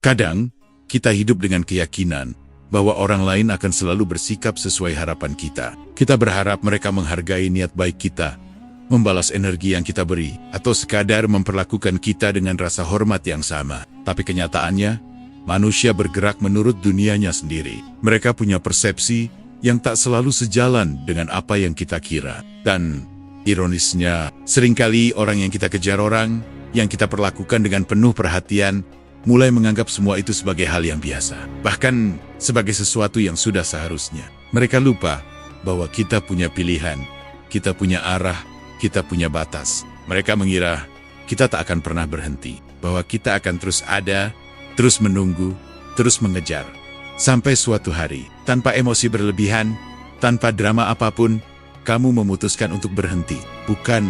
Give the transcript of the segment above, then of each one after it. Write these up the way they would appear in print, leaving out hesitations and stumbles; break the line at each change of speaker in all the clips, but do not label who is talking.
Kadang, kita hidup dengan keyakinan bahwa orang lain akan selalu bersikap sesuai harapan kita. Kita berharap mereka menghargai niat baik kita, membalas energi yang kita beri, atau sekadar memperlakukan kita dengan rasa hormat yang sama. Tapi kenyataannya, manusia bergerak menurut dunianya sendiri. Mereka punya persepsi yang tak selalu sejalan dengan apa yang kita kira. Dan ironisnya, seringkali orang yang kita kejar, orang yang kita perlakukan dengan penuh perhatian, mulai menganggap semua itu sebagai hal yang biasa. Bahkan sebagai sesuatu yang sudah seharusnya. Mereka lupa bahwa kita punya pilihan, kita punya arah, kita punya batas. Mereka mengira kita tak akan pernah berhenti, bahwa kita akan terus ada, terus menunggu, terus mengejar. Sampai suatu hari, tanpa emosi berlebihan, tanpa drama apapun, kamu memutuskan untuk berhenti. Bukan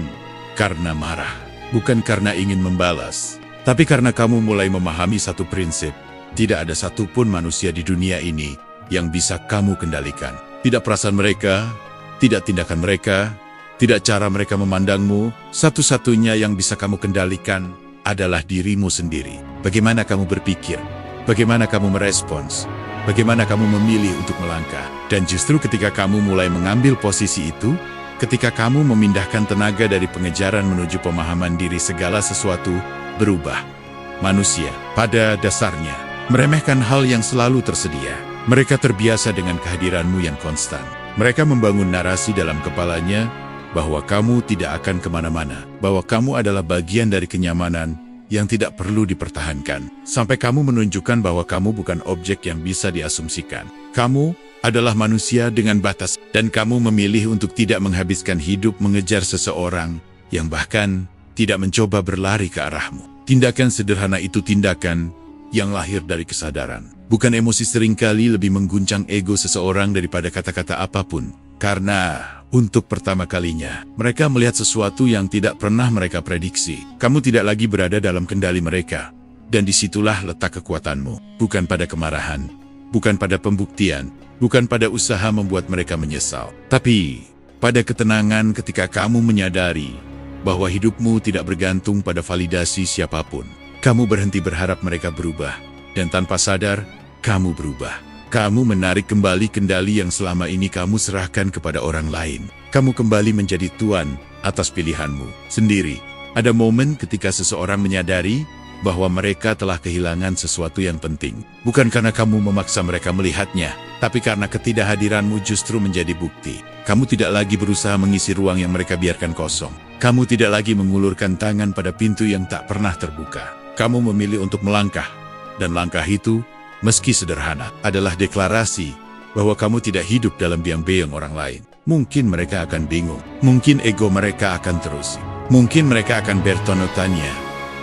karena marah, bukan karena ingin membalas, tapi karena kamu mulai memahami satu prinsip. Tidak ada satupun manusia di dunia ini yang bisa kamu kendalikan. Tidak perasaan mereka, tidak tindakan mereka, tidak cara mereka memandangmu. Satu-satunya yang bisa kamu kendalikan adalah dirimu sendiri. Bagaimana kamu berpikir, bagaimana kamu merespons, bagaimana kamu memilih untuk melangkah. Dan justru ketika kamu mulai mengambil posisi itu, ketika kamu memindahkan tenaga dari pengejaran menuju pemahaman diri, segala sesuatu berubah. Manusia, pada dasarnya, meremehkan hal yang selalu tersedia. Mereka terbiasa dengan kehadiranmu yang konstan. Mereka membangun narasi dalam kepalanya bahwa kamu tidak akan kemana-mana, bahwa kamu adalah bagian dari kenyamanan yang tidak perlu dipertahankan, sampai kamu menunjukkan bahwa kamu bukan objek yang bisa diasumsikan. Kamu adalah manusia dengan batas, dan kamu memilih untuk tidak menghabiskan hidup mengejar seseorang yang bahkan tidak mencoba berlari ke arahmu. Tindakan sederhana itu tindakan yang lahir dari kesadaran. Bukan emosi, seringkali lebih mengguncang ego seseorang daripada kata-kata apapun. Karena untuk pertama kalinya, mereka melihat sesuatu yang tidak pernah mereka prediksi. Kamu tidak lagi berada dalam kendali mereka. Dan disitulah letak kekuatanmu. Bukan pada kemarahan, bukan pada pembuktian, bukan pada usaha membuat mereka menyesal. Tapi pada ketenangan ketika kamu menyadari bahwa hidupmu tidak bergantung pada validasi siapapun. Kamu berhenti berharap mereka berubah, dan tanpa sadar, kamu berubah. Kamu menarik kembali kendali yang selama ini kamu serahkan kepada orang lain. Kamu kembali menjadi tuan atas pilihanmu sendiri. Ada momen ketika seseorang menyadari bahwa mereka telah kehilangan sesuatu yang penting. Bukan karena kamu memaksa mereka melihatnya, tapi karena ketidakhadiranmu justru menjadi bukti. Kamu tidak lagi berusaha mengisi ruang yang mereka biarkan kosong. Kamu tidak lagi mengulurkan tangan pada pintu yang tak pernah terbuka. Kamu memilih untuk melangkah, dan langkah itu, meski sederhana, adalah deklarasi bahwa kamu tidak hidup dalam biang-biang orang lain. Mungkin mereka akan bingung, mungkin ego mereka akan terus, mungkin mereka akan bertanya tanya,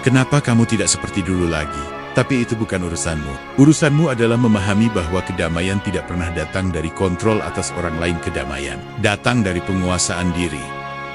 kenapa kamu tidak seperti dulu lagi? Tapi itu bukan urusanmu. Urusanmu adalah memahami bahwa kedamaian tidak pernah datang dari kontrol atas orang lain. Kedamaian datang dari penguasaan diri.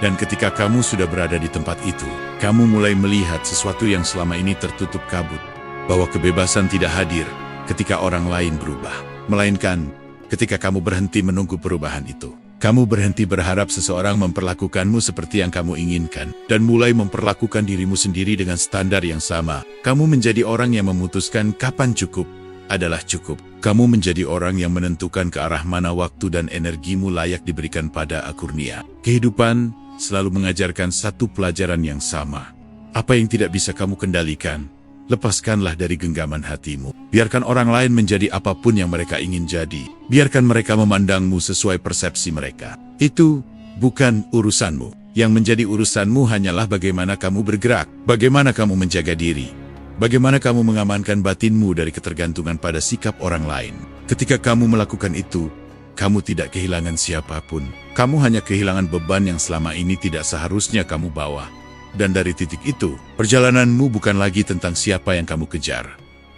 Dan ketika kamu sudah berada di tempat itu, kamu mulai melihat sesuatu yang selama ini tertutup kabut. Bahwa kebebasan tidak hadir ketika orang lain berubah, melainkan ketika kamu berhenti menunggu perubahan itu. Kamu berhenti berharap seseorang memperlakukanmu seperti yang kamu inginkan, dan mulai memperlakukan dirimu sendiri dengan standar yang sama. Kamu menjadi orang yang memutuskan kapan cukup adalah cukup. Kamu menjadi orang yang menentukan ke arah mana waktu dan energimu layak diberikan pada akurnia. Kehidupan selalu mengajarkan satu pelajaran yang sama. Apa yang tidak bisa kamu kendalikan, lepaskanlah dari genggaman hatimu. Biarkan orang lain menjadi apapun yang mereka ingin jadi. Biarkan mereka memandangmu sesuai persepsi mereka. Itu bukan urusanmu. Yang menjadi urusanmu hanyalah bagaimana kamu bergerak, bagaimana kamu menjaga diri, bagaimana kamu mengamankan batinmu dari ketergantungan pada sikap orang lain. Ketika kamu melakukan itu, kamu tidak kehilangan siapapun. Kamu hanya kehilangan beban yang selama ini tidak seharusnya kamu bawa. Dan dari titik itu, perjalananmu bukan lagi tentang siapa yang kamu kejar,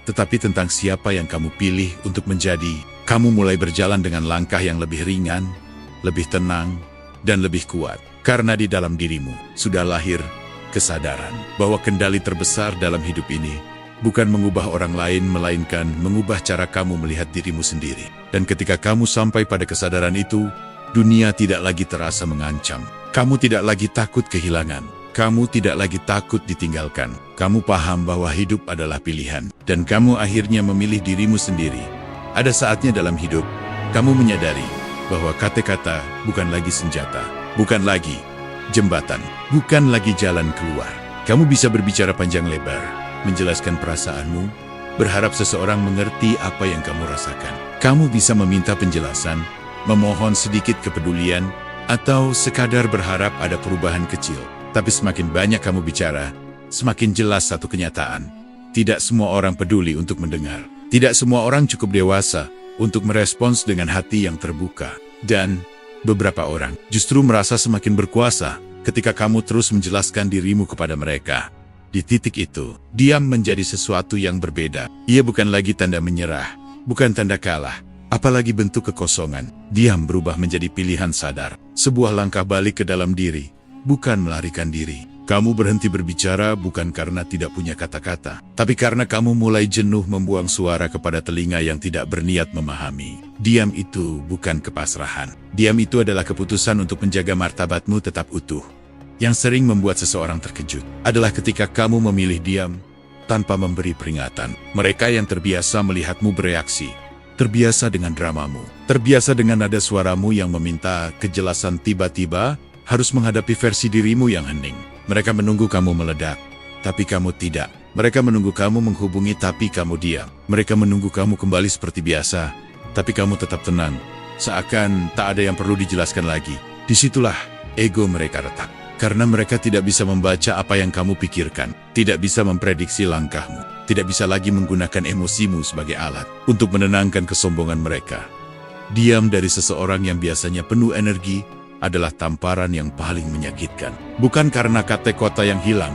tetapi tentang siapa yang kamu pilih untuk menjadi. Kamu mulai berjalan dengan langkah yang lebih ringan, lebih tenang, dan lebih kuat. Karena di dalam dirimu sudah lahir kesadaran bahwa kendali terbesar dalam hidup ini bukan mengubah orang lain, melainkan mengubah cara kamu melihat dirimu sendiri. Dan ketika kamu sampai pada kesadaran itu, dunia tidak lagi terasa mengancam. Kamu tidak lagi takut kehilangan. Kamu tidak lagi takut ditinggalkan. Kamu paham bahwa hidup adalah pilihan. Dan kamu akhirnya memilih dirimu sendiri. Ada saatnya dalam hidup, kamu menyadari bahwa kata-kata bukan lagi senjata. Bukan lagi jembatan. Bukan lagi jalan keluar. Kamu bisa berbicara panjang lebar, menjelaskan perasaanmu, berharap seseorang mengerti apa yang kamu rasakan. Kamu bisa meminta penjelasan, memohon sedikit kepedulian, atau sekadar berharap ada perubahan kecil. Tapi semakin banyak kamu bicara, semakin jelas satu kenyataan. Tidak semua orang peduli untuk mendengar. Tidak semua orang cukup dewasa untuk merespons dengan hati yang terbuka. Dan beberapa orang justru merasa semakin berkuasa ketika kamu terus menjelaskan dirimu kepada mereka. Di titik itu, diam menjadi sesuatu yang berbeda. Ia bukan lagi tanda menyerah, bukan tanda kalah, apalagi bentuk kekosongan. Diam berubah menjadi pilihan sadar, sebuah langkah balik ke dalam diri. Bukan melarikan diri. Kamu berhenti berbicara bukan karena tidak punya kata-kata, tapi karena kamu mulai jenuh membuang suara kepada telinga yang tidak berniat memahami. Diam itu bukan kepasrahan. Diam itu adalah keputusan untuk menjaga martabatmu tetap utuh. Yang sering membuat seseorang terkejut adalah ketika kamu memilih diam tanpa memberi peringatan. Mereka yang terbiasa melihatmu bereaksi, terbiasa dengan dramamu, terbiasa dengan nada suaramu yang meminta kejelasan tiba-tiba, harus menghadapi versi dirimu yang hening. Mereka menunggu kamu meledak, tapi kamu tidak. Mereka menunggu kamu menghubungi, tapi kamu diam. Mereka menunggu kamu kembali seperti biasa, tapi kamu tetap tenang. Seakan tak ada yang perlu dijelaskan lagi. Disitulah ego mereka retak. Karena mereka tidak bisa membaca apa yang kamu pikirkan, tidak bisa memprediksi langkahmu, tidak bisa lagi menggunakan emosimu sebagai alat untuk menenangkan kesombongan mereka. Diam dari seseorang yang biasanya penuh energi adalah tamparan yang paling menyakitkan. Bukan karena kata-kata yang hilang,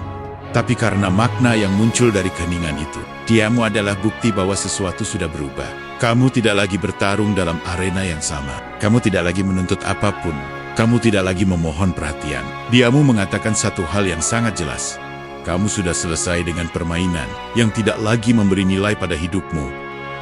tapi karena makna yang muncul dari keheningan itu. Diammu adalah bukti bahwa sesuatu sudah berubah. Kamu tidak lagi bertarung dalam arena yang sama. Kamu tidak lagi menuntut apapun. Kamu tidak lagi memohon perhatian. Diammu mengatakan satu hal yang sangat jelas. Kamu sudah selesai dengan permainan yang tidak lagi memberi nilai pada hidupmu.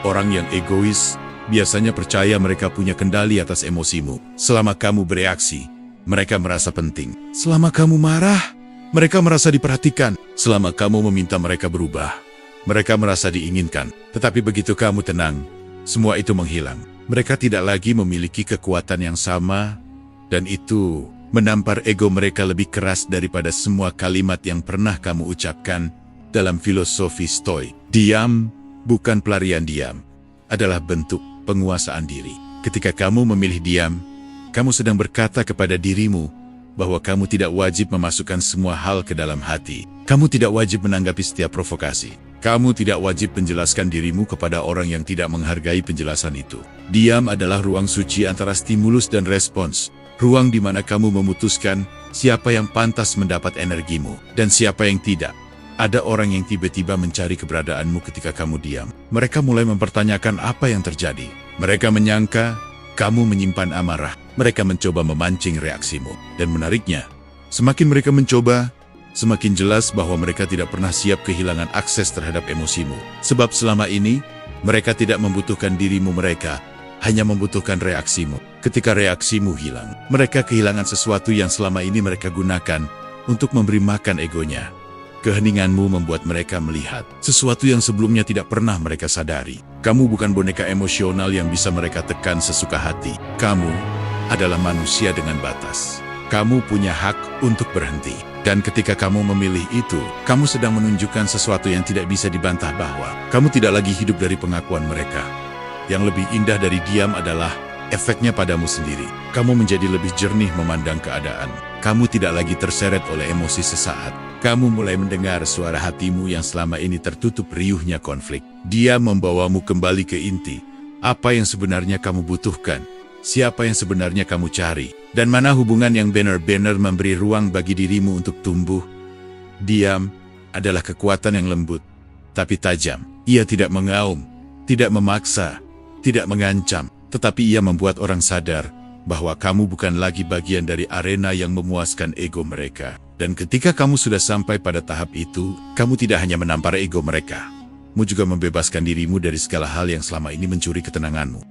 Orang yang egois biasanya percaya mereka punya kendali atas emosimu. Selama kamu bereaksi, mereka merasa penting. Selama kamu marah, mereka merasa diperhatikan. Selama kamu meminta mereka berubah, mereka merasa diinginkan. Tetapi begitu kamu tenang, semua itu menghilang. Mereka tidak lagi memiliki kekuatan yang sama, dan itu menampar ego mereka lebih keras daripada semua kalimat yang pernah kamu ucapkan dalam filosofi Stoik. Diam bukan pelarian, diam adalah bentuk penguasaan diri. Ketika kamu memilih diam, kamu sedang berkata kepada dirimu bahwa kamu tidak wajib memasukkan semua hal ke dalam hati. Kamu tidak wajib menanggapi setiap provokasi. Kamu tidak wajib menjelaskan dirimu kepada orang yang tidak menghargai penjelasan itu. Diam adalah ruang suci antara stimulus dan respons. Ruang di mana kamu memutuskan siapa yang pantas mendapat energimu dan siapa yang tidak. Ada orang yang tiba-tiba mencari keberadaanmu ketika kamu diam. Mereka mulai mempertanyakan apa yang terjadi. Mereka menyangka kamu menyimpan amarah. Mereka mencoba memancing reaksimu. Dan menariknya, semakin mereka mencoba, semakin jelas bahwa mereka tidak pernah siap kehilangan akses terhadap emosimu. Sebab selama ini, mereka tidak membutuhkan dirimu, mereka hanya membutuhkan reaksimu. Ketika reaksimu hilang, mereka kehilangan sesuatu yang selama ini mereka gunakan untuk memberi makan egonya. Keheninganmu membuat mereka melihat sesuatu yang sebelumnya tidak pernah mereka sadari. Kamu bukan boneka emosional yang bisa mereka tekan sesuka hati. Kamu adalah manusia dengan batas. Kamu punya hak untuk berhenti. Dan ketika kamu memilih itu, kamu sedang menunjukkan sesuatu yang tidak bisa dibantah, bahwa kamu tidak lagi hidup dari pengakuan mereka. Yang lebih indah dari diam adalah efeknya padamu sendiri. Kamu menjadi lebih jernih memandang keadaan. Kamu tidak lagi terseret oleh emosi sesaat. Kamu mulai mendengar suara hatimu yang selama ini tertutup riuhnya konflik. Dia membawamu kembali ke inti. Apa yang sebenarnya kamu butuhkan? Siapa yang sebenarnya kamu cari? Dan mana hubungan yang benar-benar memberi ruang bagi dirimu untuk tumbuh? Diam adalah kekuatan yang lembut, tapi tajam. Ia tidak mengaum, tidak memaksa, tidak mengancam, tetapi ia membuat orang sadar bahwa kamu bukan lagi bagian dari arena yang memuaskan ego mereka. Dan ketika kamu sudah sampai pada tahap itu, kamu tidak hanya menampar ego mereka, kamu juga membebaskan dirimu dari segala hal yang selama ini mencuri ketenanganmu.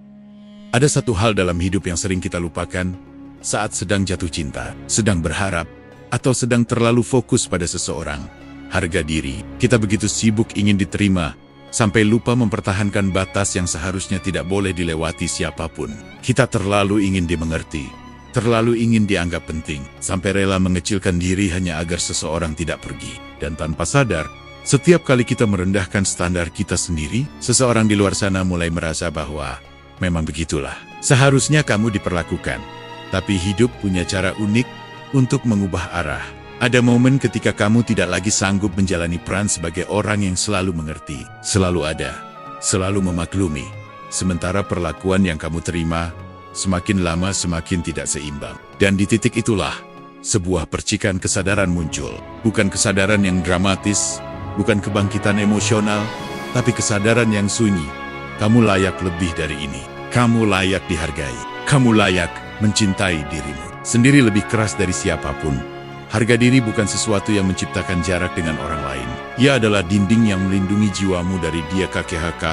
Ada satu hal dalam hidup yang sering kita lupakan saat sedang jatuh cinta, sedang berharap, atau sedang terlalu fokus pada seseorang. Harga diri, kita begitu sibuk ingin diterima, sampai lupa mempertahankan batas yang seharusnya tidak boleh dilewati siapapun. Kita terlalu ingin dimengerti, terlalu ingin dianggap penting, sampai rela mengecilkan diri hanya agar seseorang tidak pergi. Dan tanpa sadar, setiap kali kita merendahkan standar kita sendiri, seseorang di luar sana mulai merasa bahwa memang begitulah seharusnya kamu diperlakukan. Tapi hidup punya cara unik untuk mengubah arah. Ada momen ketika kamu tidak lagi sanggup menjalani peran sebagai orang yang selalu mengerti, selalu ada, selalu memaklumi. Sementara perlakuan yang kamu terima, semakin lama semakin tidak seimbang. Dan di titik itulah, sebuah percikan kesadaran muncul. Bukan kesadaran yang dramatis, bukan kebangkitan emosional, tapi kesadaran yang sunyi. Kamu layak lebih dari ini. Kamu layak dihargai. Kamu layak mencintai dirimu sendiri lebih keras dari siapapun. Harga diri bukan sesuatu yang menciptakan jarak dengan orang lain. Ia adalah dinding yang melindungi jiwamu dari dia KKHK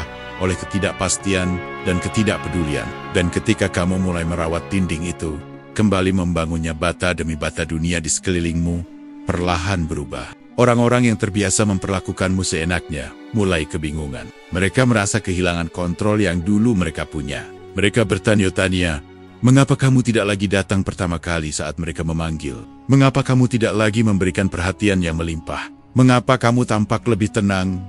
oleh ketidakpastian dan ketidakpedulian. Dan ketika kamu mulai merawat dinding itu, kembali membangunnya bata demi bata dunia di sekelilingmu, perlahan berubah. Orang-orang yang terbiasa memperlakukanmu seenaknya, mulai kebingungan. Mereka merasa kehilangan kontrol yang dulu mereka punya. Mereka bertanya-tanya, mengapa kamu tidak lagi datang pertama kali saat mereka memanggil? Mengapa kamu tidak lagi memberikan perhatian yang melimpah? Mengapa kamu tampak lebih tenang,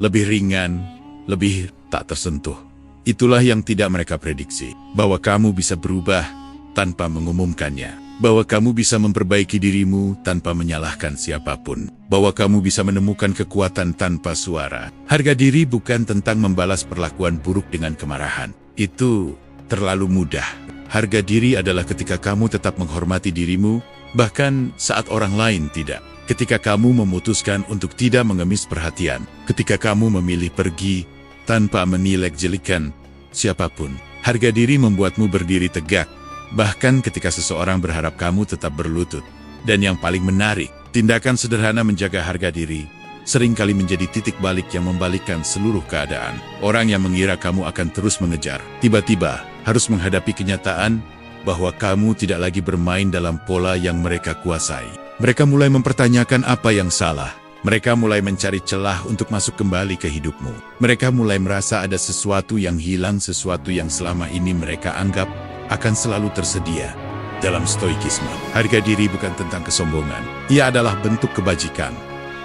lebih ringan, lebih tak tersentuh? Itulah yang tidak mereka prediksi, bahwa kamu bisa berubah tanpa mengumumkannya, bahwa kamu bisa memperbaiki dirimu tanpa menyalahkan siapapun, bahwa kamu bisa menemukan kekuatan tanpa suara. Harga diri bukan tentang membalas perlakuan buruk dengan kemarahan. Itu terlalu mudah. Harga diri adalah ketika kamu tetap menghormati dirimu, bahkan saat orang lain tidak. Ketika kamu memutuskan untuk tidak mengemis perhatian. Ketika kamu memilih pergi tanpa menilai jelikan siapapun. Harga diri membuatmu berdiri tegak, bahkan ketika seseorang berharap kamu tetap berlutut. Dan yang paling menarik, tindakan sederhana menjaga harga diri seringkali menjadi titik balik yang membalikkan seluruh keadaan. Orang yang mengira kamu akan terus mengejar, tiba-tiba harus menghadapi kenyataan bahwa kamu tidak lagi bermain dalam pola yang mereka kuasai. Mereka mulai mempertanyakan apa yang salah. Mereka mulai mencari celah untuk masuk kembali ke hidupmu. Mereka mulai merasa ada sesuatu yang hilang, sesuatu yang selama ini mereka anggap akan selalu tersedia. Dalam stoikisme, harga diri bukan tentang kesombongan. Ia adalah bentuk kebajikan.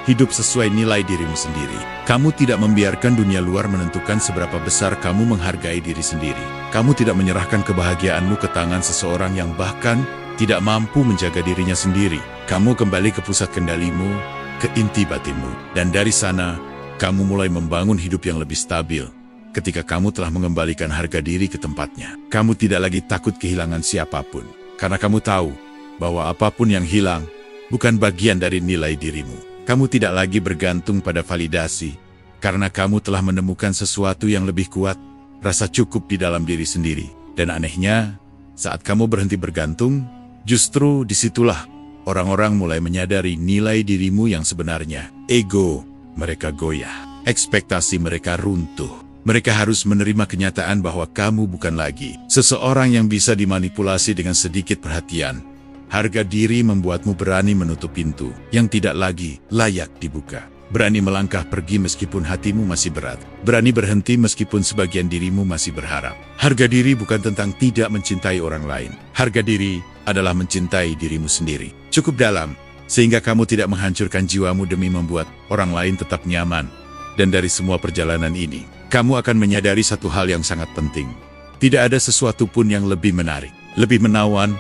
Hidup sesuai nilai dirimu sendiri. Kamu tidak membiarkan dunia luar menentukan seberapa besar kamu menghargai diri sendiri. Kamu tidak menyerahkan kebahagiaanmu ke tangan seseorang yang bahkan tidak mampu menjaga dirinya sendiri. Kamu kembali ke pusat kendalimu, ke inti batinmu. Dan dari sana, kamu mulai membangun hidup yang lebih stabil. Ketika kamu telah mengembalikan harga diri ke tempatnya, kamu tidak lagi takut kehilangan siapapun. Karena kamu tahu bahwa apapun yang hilang bukan bagian dari nilai dirimu. Kamu tidak lagi bergantung pada validasi, karena kamu telah menemukan sesuatu yang lebih kuat, rasa cukup di dalam diri sendiri. Dan anehnya, saat kamu berhenti bergantung, justru disitulah orang-orang mulai menyadari nilai dirimu yang sebenarnya. Ego mereka goyah, ekspektasi mereka runtuh. Mereka harus menerima kenyataan bahwa kamu bukan lagi seseorang yang bisa dimanipulasi dengan sedikit perhatian. Harga diri membuatmu berani menutup pintu yang tidak lagi layak dibuka. Berani melangkah pergi meskipun hatimu masih berat. Berani berhenti meskipun sebagian dirimu masih berharap. Harga diri bukan tentang tidak mencintai orang lain. Harga diri adalah mencintai dirimu sendiri. Cukup dalam, sehingga kamu tidak menghancurkan jiwamu demi membuat orang lain tetap nyaman. Dan dari semua perjalanan ini, kamu akan menyadari satu hal yang sangat penting. Tidak ada sesuatu pun yang lebih menarik, lebih menawan,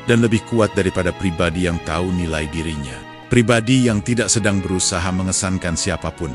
dan lebih kuat daripada pribadi yang tahu nilai dirinya. Pribadi yang tidak sedang berusaha mengesankan siapapun,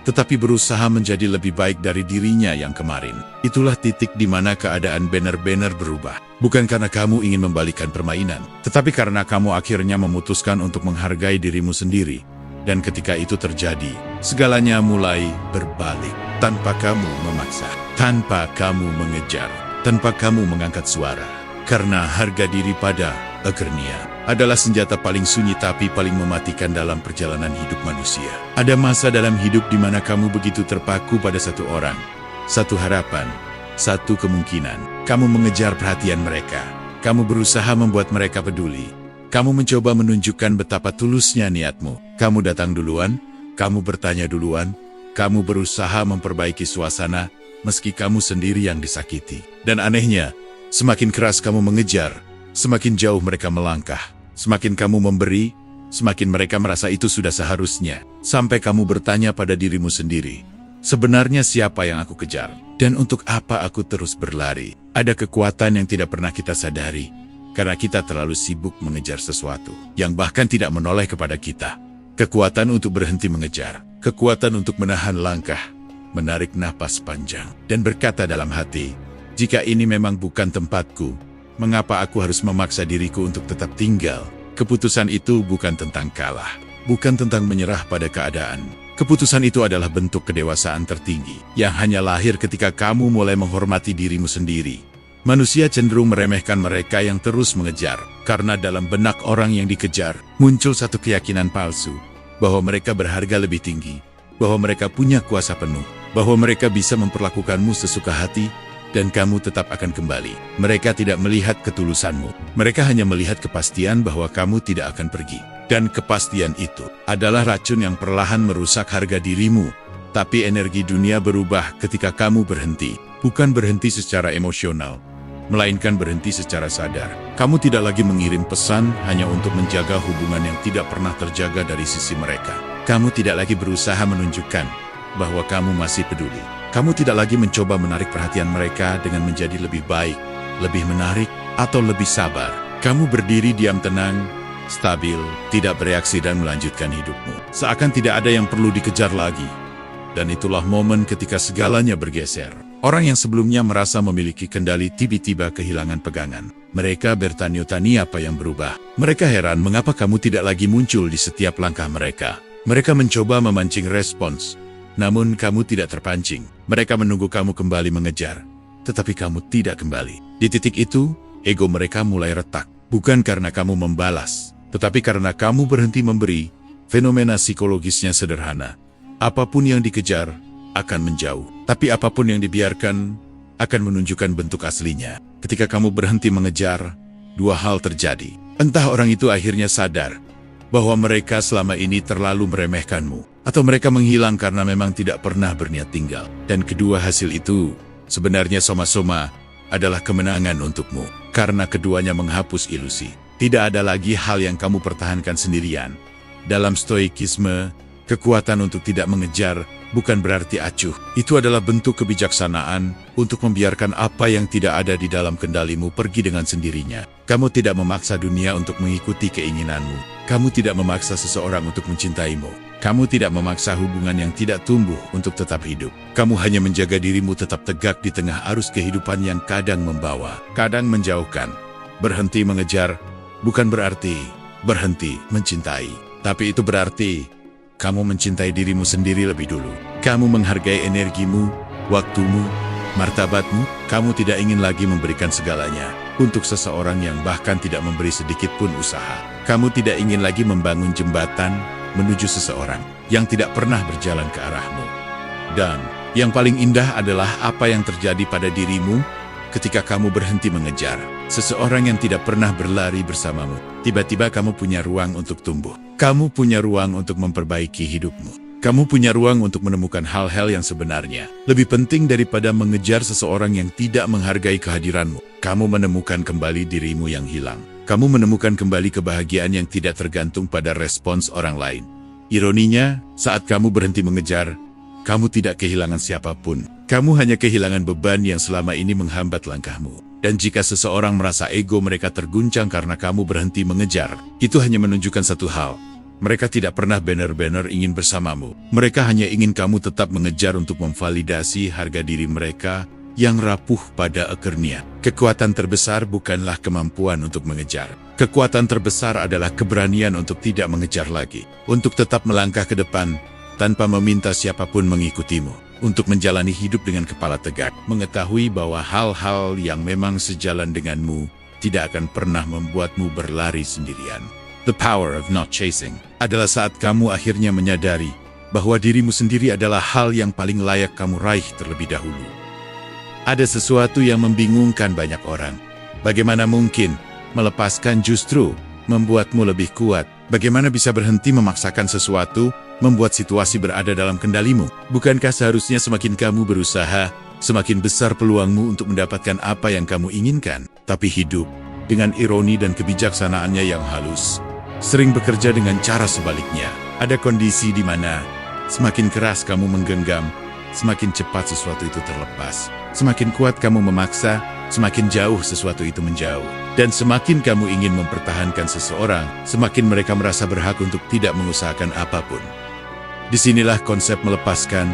tetapi berusaha menjadi lebih baik dari dirinya yang kemarin. Itulah titik di mana keadaan benar-benar berubah. Bukan karena kamu ingin membalikan permainan, tetapi karena kamu akhirnya memutuskan untuk menghargai dirimu sendiri. Dan ketika itu terjadi, segalanya mulai berbalik. Tanpa kamu memaksa, tanpa kamu mengejar, tanpa kamu mengangkat suara. Karena harga diri pada akhirnya adalah senjata paling sunyi tapi paling mematikan dalam perjalanan hidup manusia. Ada masa dalam hidup di mana kamu begitu terpaku pada satu orang, satu harapan, satu kemungkinan. Kamu mengejar perhatian mereka. Kamu berusaha membuat mereka peduli. Kamu mencoba menunjukkan betapa tulusnya niatmu. Kamu datang duluan, kamu bertanya duluan, kamu berusaha memperbaiki suasana, meski kamu sendiri yang disakiti. Dan anehnya, semakin keras kamu mengejar, semakin jauh mereka melangkah. Semakin kamu memberi, semakin mereka merasa itu sudah seharusnya. Sampai kamu bertanya pada dirimu sendiri, sebenarnya siapa yang aku kejar? Dan untuk apa aku terus berlari? Ada kekuatan yang tidak pernah kita sadari, karena kita terlalu sibuk mengejar sesuatu yang bahkan tidak menoleh kepada kita. Kekuatan untuk berhenti mengejar, kekuatan untuk menahan langkah, menarik napas panjang, dan berkata dalam hati, jika ini memang bukan tempatku, mengapa aku harus memaksa diriku untuk tetap tinggal? Keputusan itu bukan tentang kalah, bukan tentang menyerah pada keadaan. Keputusan itu adalah bentuk kedewasaan tertinggi, yang hanya lahir ketika kamu mulai menghormati dirimu sendiri. Manusia cenderung meremehkan mereka yang terus mengejar, karena dalam benak orang yang dikejar, muncul satu keyakinan palsu, bahwa mereka berharga lebih tinggi, bahwa mereka punya kuasa penuh, bahwa mereka bisa memperlakukanmu sesuka hati, dan kamu tetap akan kembali. Mereka tidak melihat ketulusanmu, mereka hanya melihat kepastian bahwa kamu tidak akan pergi. Dan kepastian itu adalah racun yang perlahan merusak harga dirimu. Tapi energi dunia berubah ketika kamu berhenti, bukan berhenti secara emosional, melainkan berhenti secara sadar. Kamu tidak lagi mengirim pesan hanya untuk menjaga hubungan yang tidak pernah terjaga dari sisi mereka. Kamu tidak lagi berusaha menunjukkan bahwa kamu masih peduli. Kamu tidak lagi mencoba menarik perhatian mereka dengan menjadi lebih baik, lebih menarik, atau lebih sabar. Kamu berdiri diam tenang, stabil, tidak bereaksi dan melanjutkan hidupmu. Seakan tidak ada yang perlu dikejar lagi. Dan itulah momen ketika segalanya bergeser. Orang yang sebelumnya merasa memiliki kendali tiba-tiba kehilangan pegangan. Mereka bertanya-tanya apa yang berubah. Mereka heran mengapa kamu tidak lagi muncul di setiap langkah mereka. Mereka mencoba memancing respons, namun kamu tidak terpancing. Mereka menunggu kamu kembali mengejar, tetapi kamu tidak kembali. Di titik itu, ego mereka mulai retak. Bukan karena kamu membalas, tetapi karena kamu berhenti memberi. Fenomena psikologisnya sederhana. Apapun yang dikejar akan menjauh, tapi apapun yang dibiarkan akan menunjukkan bentuk aslinya. Ketika kamu berhenti mengejar, dua hal terjadi. Entah orang itu akhirnya sadar bahwa mereka selama ini terlalu meremehkanmu, atau mereka menghilang karena memang tidak pernah berniat tinggal. Dan kedua hasil itu sebenarnya sama-sama adalah kemenangan untukmu, karena keduanya menghapus ilusi. Tidak ada lagi hal yang kamu pertahankan sendirian. Dalam stoikisme, kekuatan untuk tidak mengejar bukan berarti acuh. Itu adalah bentuk kebijaksanaan untuk membiarkan apa yang tidak ada di dalam kendalimu pergi dengan sendirinya. Kamu tidak memaksa dunia untuk mengikuti keinginanmu. Kamu tidak memaksa seseorang untuk mencintaimu. Kamu tidak memaksa hubungan yang tidak tumbuh untuk tetap hidup. Kamu hanya menjaga dirimu tetap tegak di tengah arus kehidupan yang kadang membawa, kadang menjauhkan. Berhenti mengejar bukan berarti berhenti mencintai. Tapi itu berarti kamu mencintai dirimu sendiri lebih dulu. Kamu menghargai energimu, waktumu, martabatmu. Kamu tidak ingin lagi memberikan segalanya untuk seseorang yang bahkan tidak memberi sedikit pun usaha. Kamu tidak ingin lagi membangun jembatan menuju seseorang yang tidak pernah berjalan ke arahmu. Dan yang paling indah adalah apa yang terjadi pada dirimu ketika kamu berhenti mengejar seseorang yang tidak pernah berlari bersamamu. Tiba-tiba kamu punya ruang untuk tumbuh. Kamu punya ruang untuk memperbaiki hidupmu. Kamu punya ruang untuk menemukan hal-hal yang sebenarnya lebih penting daripada mengejar seseorang yang tidak menghargai kehadiranmu. Kamu menemukan kembali dirimu yang hilang. Kamu menemukan kembali kebahagiaan yang tidak tergantung pada respons orang lain. Ironinya, saat kamu berhenti mengejar, kamu tidak kehilangan siapapun. Kamu hanya kehilangan beban yang selama ini menghambat langkahmu. Dan jika seseorang merasa ego mereka terguncang karena kamu berhenti mengejar, itu hanya menunjukkan satu hal. Mereka tidak pernah benar-benar ingin bersamamu. Mereka hanya ingin kamu tetap mengejar untuk memvalidasi harga diri mereka yang rapuh pada akhirnya. Kekuatan terbesar bukanlah kemampuan untuk mengejar. Kekuatan terbesar adalah keberanian untuk tidak mengejar lagi. Untuk tetap melangkah ke depan tanpa meminta siapapun mengikutimu. Untuk menjalani hidup dengan kepala tegak, mengetahui bahwa hal-hal yang memang sejalan denganmu tidak akan pernah membuatmu berlari sendirian. The power of not chasing adalah saat kamu akhirnya menyadari bahwa dirimu sendiri adalah hal yang paling layak kamu raih terlebih dahulu. Ada sesuatu yang membingungkan banyak orang. Bagaimana mungkin melepaskan justru membuatmu lebih kuat. Bagaimana bisa berhenti memaksakan sesuatu, membuat situasi berada dalam kendalimu? Bukankah seharusnya semakin kamu berusaha, semakin besar peluangmu untuk mendapatkan apa yang kamu inginkan? Tapi hidup, dengan ironi dan kebijaksanaannya yang halus, sering bekerja dengan cara sebaliknya. Ada kondisi di mana semakin keras kamu menggenggam, semakin cepat sesuatu itu terlepas. Semakin kuat kamu memaksa, semakin jauh sesuatu itu menjauh. Dan semakin kamu ingin mempertahankan seseorang, semakin mereka merasa berhak untuk tidak mengusahakan apapun. Disinilah konsep melepaskan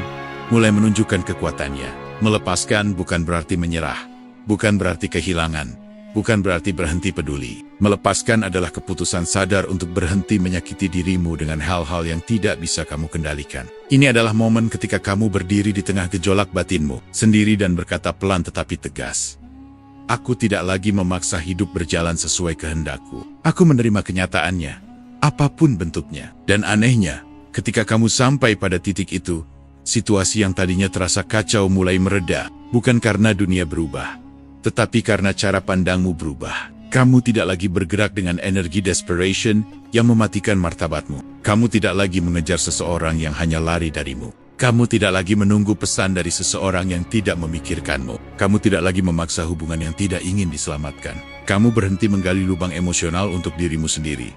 mulai menunjukkan kekuatannya. Melepaskan bukan berarti menyerah, bukan berarti kehilangan, bukan berarti berhenti peduli. Melepaskan adalah keputusan sadar untuk berhenti menyakiti dirimu dengan hal-hal yang tidak bisa kamu kendalikan. Ini adalah momen ketika kamu berdiri di tengah gejolak batinmu, sendiri dan berkata pelan tetapi tegas, "Aku tidak lagi memaksa hidup berjalan sesuai kehendakku. Aku menerima kenyataannya, apapun bentuknya." Dan anehnya, ketika kamu sampai pada titik itu, situasi yang tadinya terasa kacau mulai mereda, bukan karena dunia berubah, tetapi karena cara pandangmu berubah. Kamu tidak lagi bergerak dengan energi desperation yang mematikan martabatmu. Kamu tidak lagi mengejar seseorang yang hanya lari darimu. Kamu tidak lagi menunggu pesan dari seseorang yang tidak memikirkanmu. Kamu tidak lagi memaksa hubungan yang tidak ingin diselamatkan. Kamu berhenti menggali lubang emosional untuk dirimu sendiri.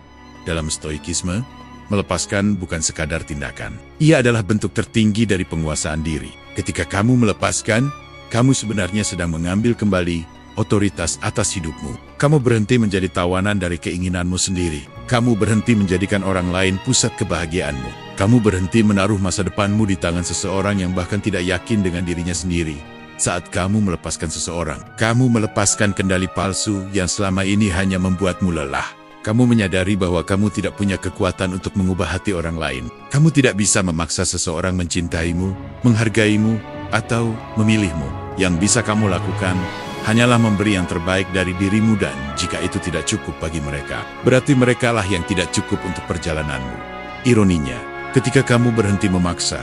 Dalam stoikisme, melepaskan bukan sekadar tindakan. Ia adalah bentuk tertinggi dari penguasaan diri. Ketika kamu melepaskan, kamu sebenarnya sedang mengambil kembali otoritas atas hidupmu. Kamu berhenti menjadi tawanan dari keinginanmu sendiri. Kamu berhenti menjadikan orang lain pusat kebahagiaanmu. Kamu berhenti menaruh masa depanmu di tangan seseorang yang bahkan tidak yakin dengan dirinya sendiri. Saat kamu melepaskan seseorang, kamu melepaskan kendali palsu yang selama ini hanya membuatmu lelah. Kamu menyadari bahwa kamu tidak punya kekuatan untuk mengubah hati orang lain. Kamu tidak bisa memaksa seseorang mencintaimu, menghargaimu, atau memilihmu. Yang bisa kamu lakukan hanyalah memberi yang terbaik dari dirimu, dan jika itu tidak cukup bagi mereka, berarti merekalah yang tidak cukup untuk perjalananmu. Ironinya, ketika kamu berhenti memaksa,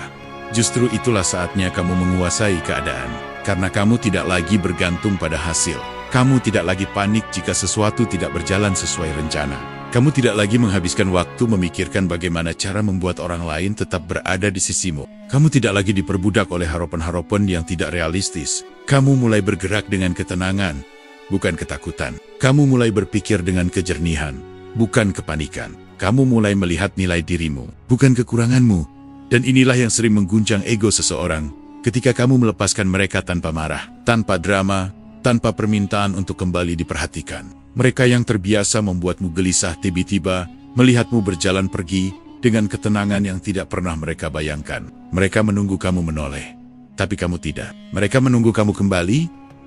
justru itulah saatnya kamu menguasai keadaan. Karena kamu tidak lagi bergantung pada hasil. Kamu tidak lagi panik jika sesuatu tidak berjalan sesuai rencana. Kamu tidak lagi menghabiskan waktu memikirkan bagaimana cara membuat orang lain tetap berada di sisimu. Kamu tidak lagi diperbudak oleh harapan-harapan yang tidak realistis. Kamu mulai bergerak dengan ketenangan, bukan ketakutan. Kamu mulai berpikir dengan kejernihan, bukan kepanikan. Kamu mulai melihat nilai dirimu, bukan kekuranganmu. Dan inilah yang sering mengguncang ego seseorang ketika kamu melepaskan mereka tanpa marah, tanpa drama, tanpa permintaan untuk kembali diperhatikan. Mereka yang terbiasa membuatmu gelisah tiba-tiba melihatmu berjalan pergi dengan ketenangan yang tidak pernah mereka bayangkan. Mereka menunggu kamu menoleh, tapi kamu tidak. Mereka menunggu kamu kembali,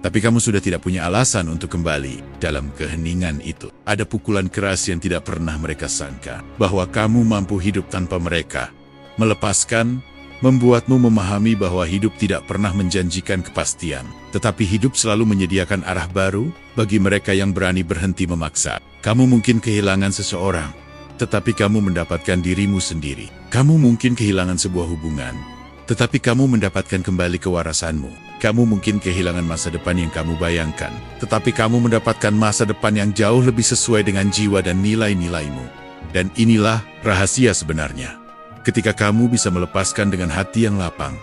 tapi kamu sudah tidak punya alasan untuk kembali. Dalam keheningan itu, ada pukulan keras yang tidak pernah mereka sangka, bahwa kamu mampu hidup tanpa mereka. Melepaskan membuatmu memahami bahwa hidup tidak pernah menjanjikan kepastian, tetapi hidup selalu menyediakan arah baru bagi mereka yang berani berhenti memaksa. Kamu mungkin kehilangan seseorang, tetapi kamu mendapatkan dirimu sendiri. Kamu mungkin kehilangan sebuah hubungan, tetapi kamu mendapatkan kembali kewarasanmu. Kamu mungkin kehilangan masa depan yang kamu bayangkan, tetapi kamu mendapatkan masa depan yang jauh lebih sesuai dengan jiwa dan nilai-nilaimu. Dan inilah rahasia sebenarnya. Ketika kamu bisa melepaskan dengan hati yang lapang,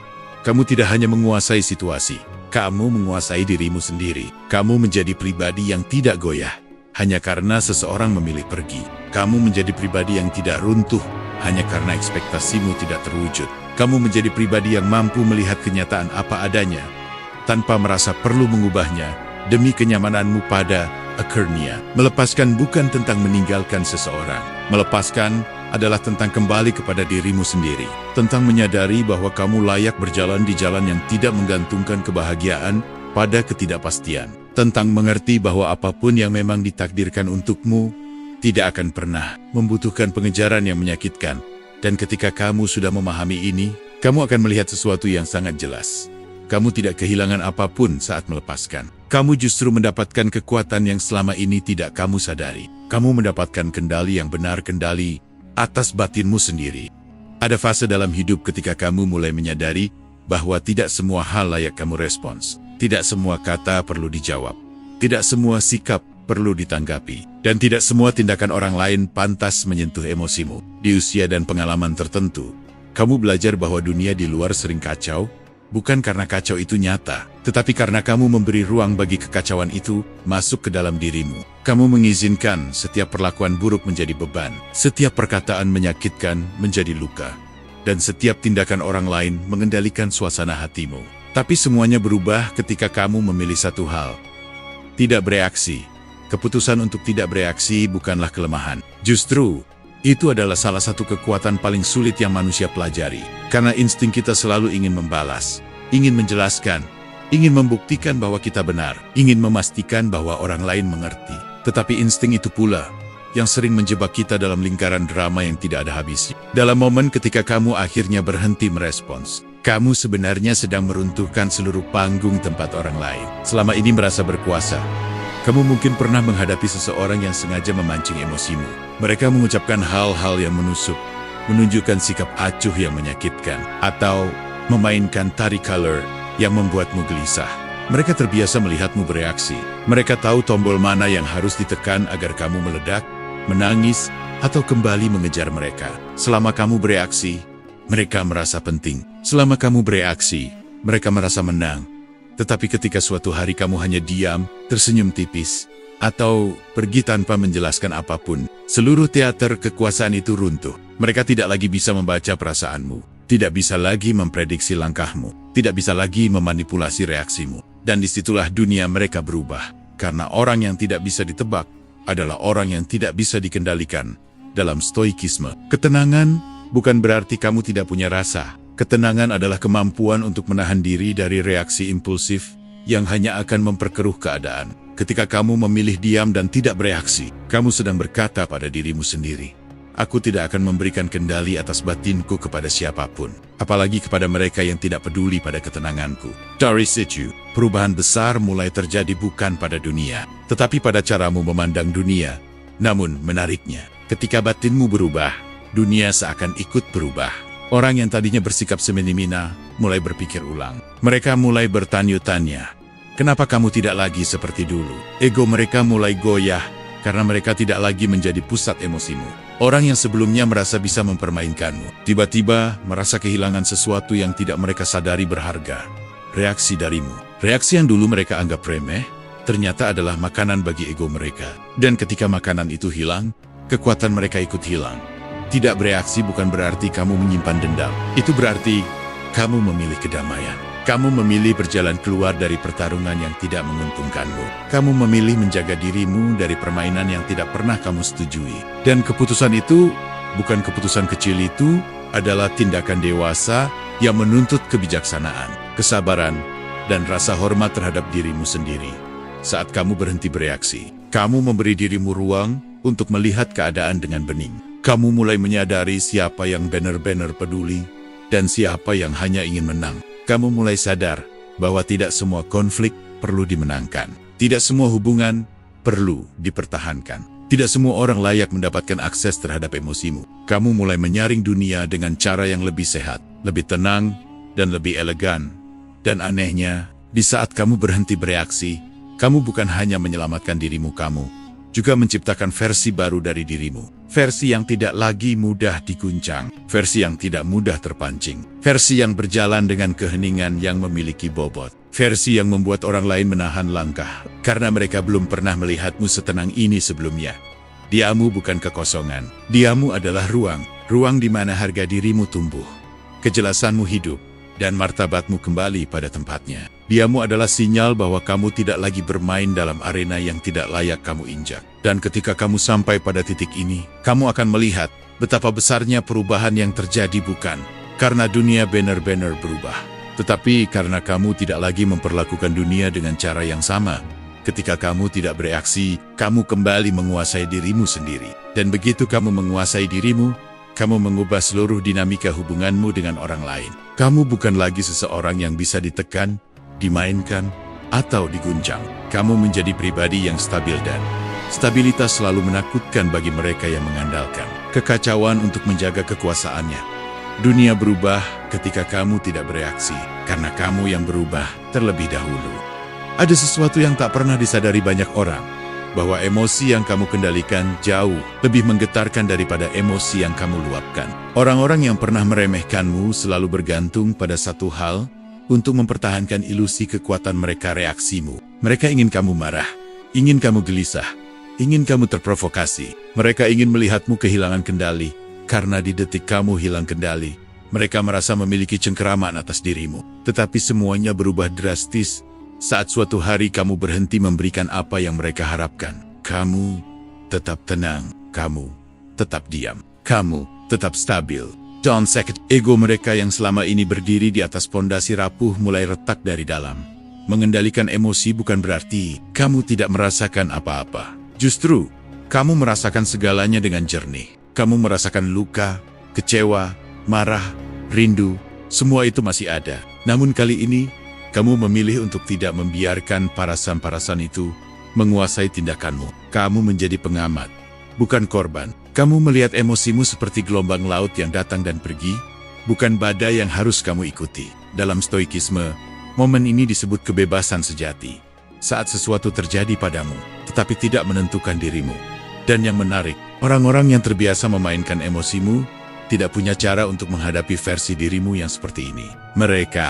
kamu tidak hanya menguasai situasi, kamu menguasai dirimu sendiri. Kamu menjadi pribadi yang tidak goyah hanya karena seseorang memilih pergi. Kamu menjadi pribadi yang tidak runtuh hanya karena ekspektasimu tidak terwujud. Kamu menjadi pribadi yang mampu melihat kenyataan apa adanya tanpa merasa perlu mengubahnya demi kenyamananmu pada akhirnya. Melepaskan bukan tentang meninggalkan seseorang. Melepaskan adalah tentang kembali kepada dirimu sendiri. Tentang menyadari bahwa kamu layak berjalan di jalan yang tidak menggantungkan kebahagiaan pada ketidakpastian. Tentang mengerti bahwa apapun yang memang ditakdirkan untukmu tidak akan pernah membutuhkan pengejaran yang menyakitkan. Dan ketika kamu sudah memahami ini, kamu akan melihat sesuatu yang sangat jelas. Kamu tidak kehilangan apapun saat melepaskan. Kamu justru mendapatkan kekuatan yang selama ini tidak kamu sadari. Kamu mendapatkan kendali yang benar, kendali atas batinmu sendiri. Ada fase dalam hidup ketika kamu mulai menyadari bahwa tidak semua hal layak kamu respons. Tidak semua kata perlu dijawab. Tidak semua sikap perlu ditanggapi. Dan tidak semua tindakan orang lain pantas menyentuh emosimu. Di usia dan pengalaman tertentu, kamu belajar bahwa dunia di luar sering kacau, bukan karena kacau itu nyata, tetapi karena kamu memberi ruang bagi kekacauan itu masuk ke dalam dirimu. Kamu mengizinkan setiap perlakuan buruk menjadi beban, setiap perkataan menyakitkan menjadi luka, dan setiap tindakan orang lain mengendalikan suasana hatimu. Tapi semuanya berubah ketika kamu memilih satu hal: tidak bereaksi. Keputusan untuk tidak bereaksi bukanlah kelemahan. Justru, itu adalah salah satu kekuatan paling sulit yang manusia pelajari. Karena insting kita selalu ingin membalas, ingin menjelaskan, ingin membuktikan bahwa kita benar, ingin memastikan bahwa orang lain mengerti. Tetapi insting itu pula yang sering menjebak kita dalam lingkaran drama yang tidak ada habisnya. Dalam momen ketika kamu akhirnya berhenti merespons, kamu sebenarnya sedang meruntuhkan seluruh panggung tempat orang lain. Selama ini merasa berkuasa, kamu mungkin pernah menghadapi seseorang yang sengaja memancing emosimu. Mereka mengucapkan hal-hal yang menusuk, menunjukkan sikap acuh yang menyakitkan, atau memainkan tari color yang membuatmu gelisah. Mereka terbiasa melihatmu bereaksi. Mereka tahu tombol mana yang harus ditekan agar kamu meledak, menangis, atau kembali mengejar mereka. Selama kamu bereaksi, mereka merasa penting. Selama kamu bereaksi, mereka merasa menang. Tetapi ketika suatu hari kamu hanya diam, tersenyum tipis, atau pergi tanpa menjelaskan apapun, seluruh teater kekuasaan itu runtuh. Mereka tidak lagi bisa membaca perasaanmu, tidak bisa lagi memprediksi langkahmu, tidak bisa lagi memanipulasi reaksimu. Dan disitulah dunia mereka berubah. Karena orang yang tidak bisa ditebak adalah orang yang tidak bisa dikendalikan. Dalam stoikisme, ketenangan bukan berarti kamu tidak punya rasa. Ketenangan adalah kemampuan untuk menahan diri dari reaksi impulsif yang hanya akan memperkeruh keadaan. Ketika kamu memilih diam dan tidak bereaksi, kamu sedang berkata pada dirimu sendiri, "Aku tidak akan memberikan kendali atas batinku kepada siapapun, apalagi kepada mereka yang tidak peduli pada ketenanganku." Dari situ, perubahan besar mulai terjadi bukan pada dunia, tetapi pada caramu memandang dunia. Namun menariknya, ketika batinmu berubah, dunia seakan ikut berubah. Orang yang tadinya bersikap semena-mena mulai berpikir ulang. Mereka mulai bertanya-tanya, "Kenapa kamu tidak lagi seperti dulu?" Ego mereka mulai goyah karena mereka tidak lagi menjadi pusat emosimu. Orang yang sebelumnya merasa bisa mempermainkanmu, tiba-tiba merasa kehilangan sesuatu yang tidak mereka sadari berharga. Reaksi darimu. Reaksi yang dulu mereka anggap remeh, ternyata adalah makanan bagi ego mereka. Dan ketika makanan itu hilang, kekuatan mereka ikut hilang. Tidak bereaksi bukan berarti kamu menyimpan dendam. Itu berarti kamu memilih kedamaian. Kamu memilih berjalan keluar dari pertarungan yang tidak menguntungkanmu. Kamu memilih menjaga dirimu dari permainan yang tidak pernah kamu setujui. Dan keputusan itu, bukan keputusan kecil itu, adalah tindakan dewasa yang menuntut kebijaksanaan, kesabaran, dan rasa hormat terhadap dirimu sendiri. Saat kamu berhenti bereaksi, kamu memberi dirimu ruang untuk melihat keadaan dengan bening. Kamu mulai menyadari siapa yang benar-benar peduli dan siapa yang hanya ingin menang. Kamu mulai sadar bahwa tidak semua konflik perlu dimenangkan. Tidak semua hubungan perlu dipertahankan. Tidak semua orang layak mendapatkan akses terhadap emosimu. Kamu mulai menyaring dunia dengan cara yang lebih sehat, lebih tenang, dan lebih elegan. Dan anehnya, di saat kamu berhenti bereaksi, kamu bukan hanya menyelamatkan dirimu kamu, juga menciptakan versi baru dari dirimu. Versi yang tidak lagi mudah diguncang, versi yang tidak mudah terpancing, versi yang berjalan dengan keheningan yang memiliki bobot, versi yang membuat orang lain menahan langkah, karena mereka belum pernah melihatmu setenang ini sebelumnya. Diamu bukan kekosongan, diamu adalah ruang, ruang di mana harga dirimu tumbuh, kejelasanmu hidup, dan martabatmu kembali pada tempatnya. Diamu adalah sinyal bahwa kamu tidak lagi bermain dalam arena yang tidak layak kamu injak. Dan ketika kamu sampai pada titik ini, kamu akan melihat betapa besarnya perubahan yang terjadi bukan karena dunia benar-benar berubah, tetapi karena kamu tidak lagi memperlakukan dunia dengan cara yang sama. Ketika kamu tidak bereaksi, kamu kembali menguasai dirimu sendiri. Dan begitu kamu menguasai dirimu, kamu mengubah seluruh dinamika hubunganmu dengan orang lain. Kamu bukan lagi seseorang yang bisa ditekan, dimainkan, atau diguncang. Kamu menjadi pribadi yang stabil dan stabilitas selalu menakutkan bagi mereka yang mengandalkan kekacauan untuk menjaga kekuasaannya. Dunia berubah ketika kamu tidak bereaksi, karena kamu yang berubah terlebih dahulu. Ada sesuatu yang tak pernah disadari banyak orang. bahwa emosi yang kamu kendalikan jauh lebih menggetarkan daripada emosi yang kamu luapkan. Orang-orang yang pernah meremehkanmu selalu bergantung pada satu hal untuk mempertahankan ilusi kekuatan mereka reaksimu. Mereka ingin kamu marah, ingin kamu gelisah, ingin kamu terprovokasi. Mereka ingin melihatmu kehilangan kendali, karena di detik kamu hilang kendali, mereka merasa memiliki cengkeraman atas dirimu. Tetapi semuanya berubah drastis saat suatu hari kamu berhenti memberikan apa yang mereka harapkan. Kamu tetap tenang, kamu tetap diam, kamu tetap stabil. Don't second. Ego mereka yang selama ini berdiri di atas pondasi rapuh mulai retak dari dalam. Mengendalikan emosi bukan berarti kamu tidak merasakan apa-apa. Justru, kamu merasakan segalanya dengan jernih. Kamu merasakan luka, kecewa, marah, rindu, semua itu masih ada. Namun kali ini, kamu memilih untuk tidak membiarkan parasan-parasan itu menguasai tindakanmu. Kamu menjadi pengamat, bukan korban. Kamu melihat emosimu seperti gelombang laut yang datang dan pergi, bukan badai yang harus kamu ikuti. Dalam stoikisme, momen ini disebut kebebasan sejati. Saat sesuatu terjadi padamu, tetapi tidak menentukan dirimu. Dan yang menarik, orang-orang yang terbiasa memainkan emosimu tidak punya cara untuk menghadapi versi dirimu yang seperti ini. Mereka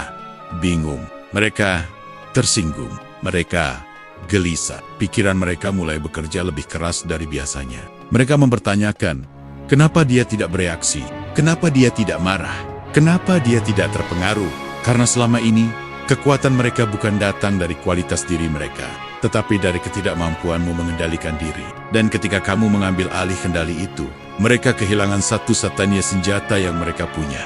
bingung. Mereka tersinggung, mereka gelisah. Pikiran mereka mulai bekerja lebih keras dari biasanya. Mereka mempertanyakan, kenapa dia tidak bereaksi? Kenapa dia tidak marah? Kenapa dia tidak terpengaruh? Karena selama ini, kekuatan mereka bukan datang dari kualitas diri mereka, tetapi dari ketidakmampuanmu mengendalikan diri. Dan ketika kamu mengambil alih kendali itu, mereka kehilangan satu-satunya senjata yang mereka punya.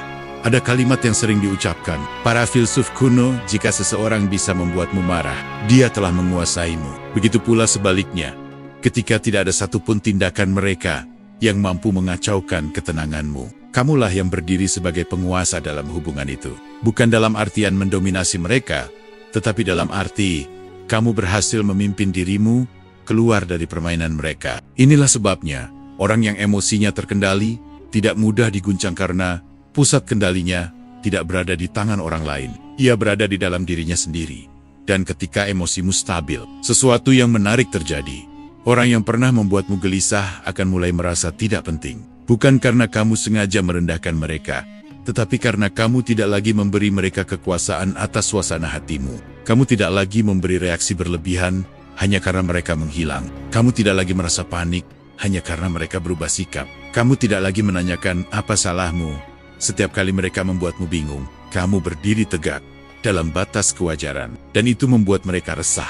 Ada kalimat yang sering diucapkan, para filsuf kuno, jika seseorang bisa membuatmu marah, dia telah menguasaimu. Begitu pula sebaliknya, ketika tidak ada satupun tindakan mereka yang mampu mengacaukan ketenanganmu. Kamulah yang berdiri sebagai penguasa dalam hubungan itu. Bukan dalam artian mendominasi mereka, tetapi dalam arti, kamu berhasil memimpin dirimu keluar dari permainan mereka. Inilah sebabnya, orang yang emosinya terkendali, tidak mudah diguncang karena pusat kendalinya tidak berada di tangan orang lain. Ia berada di dalam dirinya sendiri. Dan ketika emosimu stabil, sesuatu yang menarik terjadi. Orang yang pernah membuatmu gelisah akan mulai merasa tidak penting. Bukan karena kamu sengaja merendahkan mereka, tetapi karena kamu tidak lagi memberi mereka kekuasaan atas suasana hatimu. Kamu tidak lagi memberi reaksi berlebihan hanya karena mereka menghilang. Kamu tidak lagi merasa panik hanya karena mereka berubah sikap. Kamu tidak lagi menanyakan apa salahmu. Setiap kali mereka membuatmu bingung, kamu berdiri tegak dalam batas kewajaran, dan itu membuat mereka resah.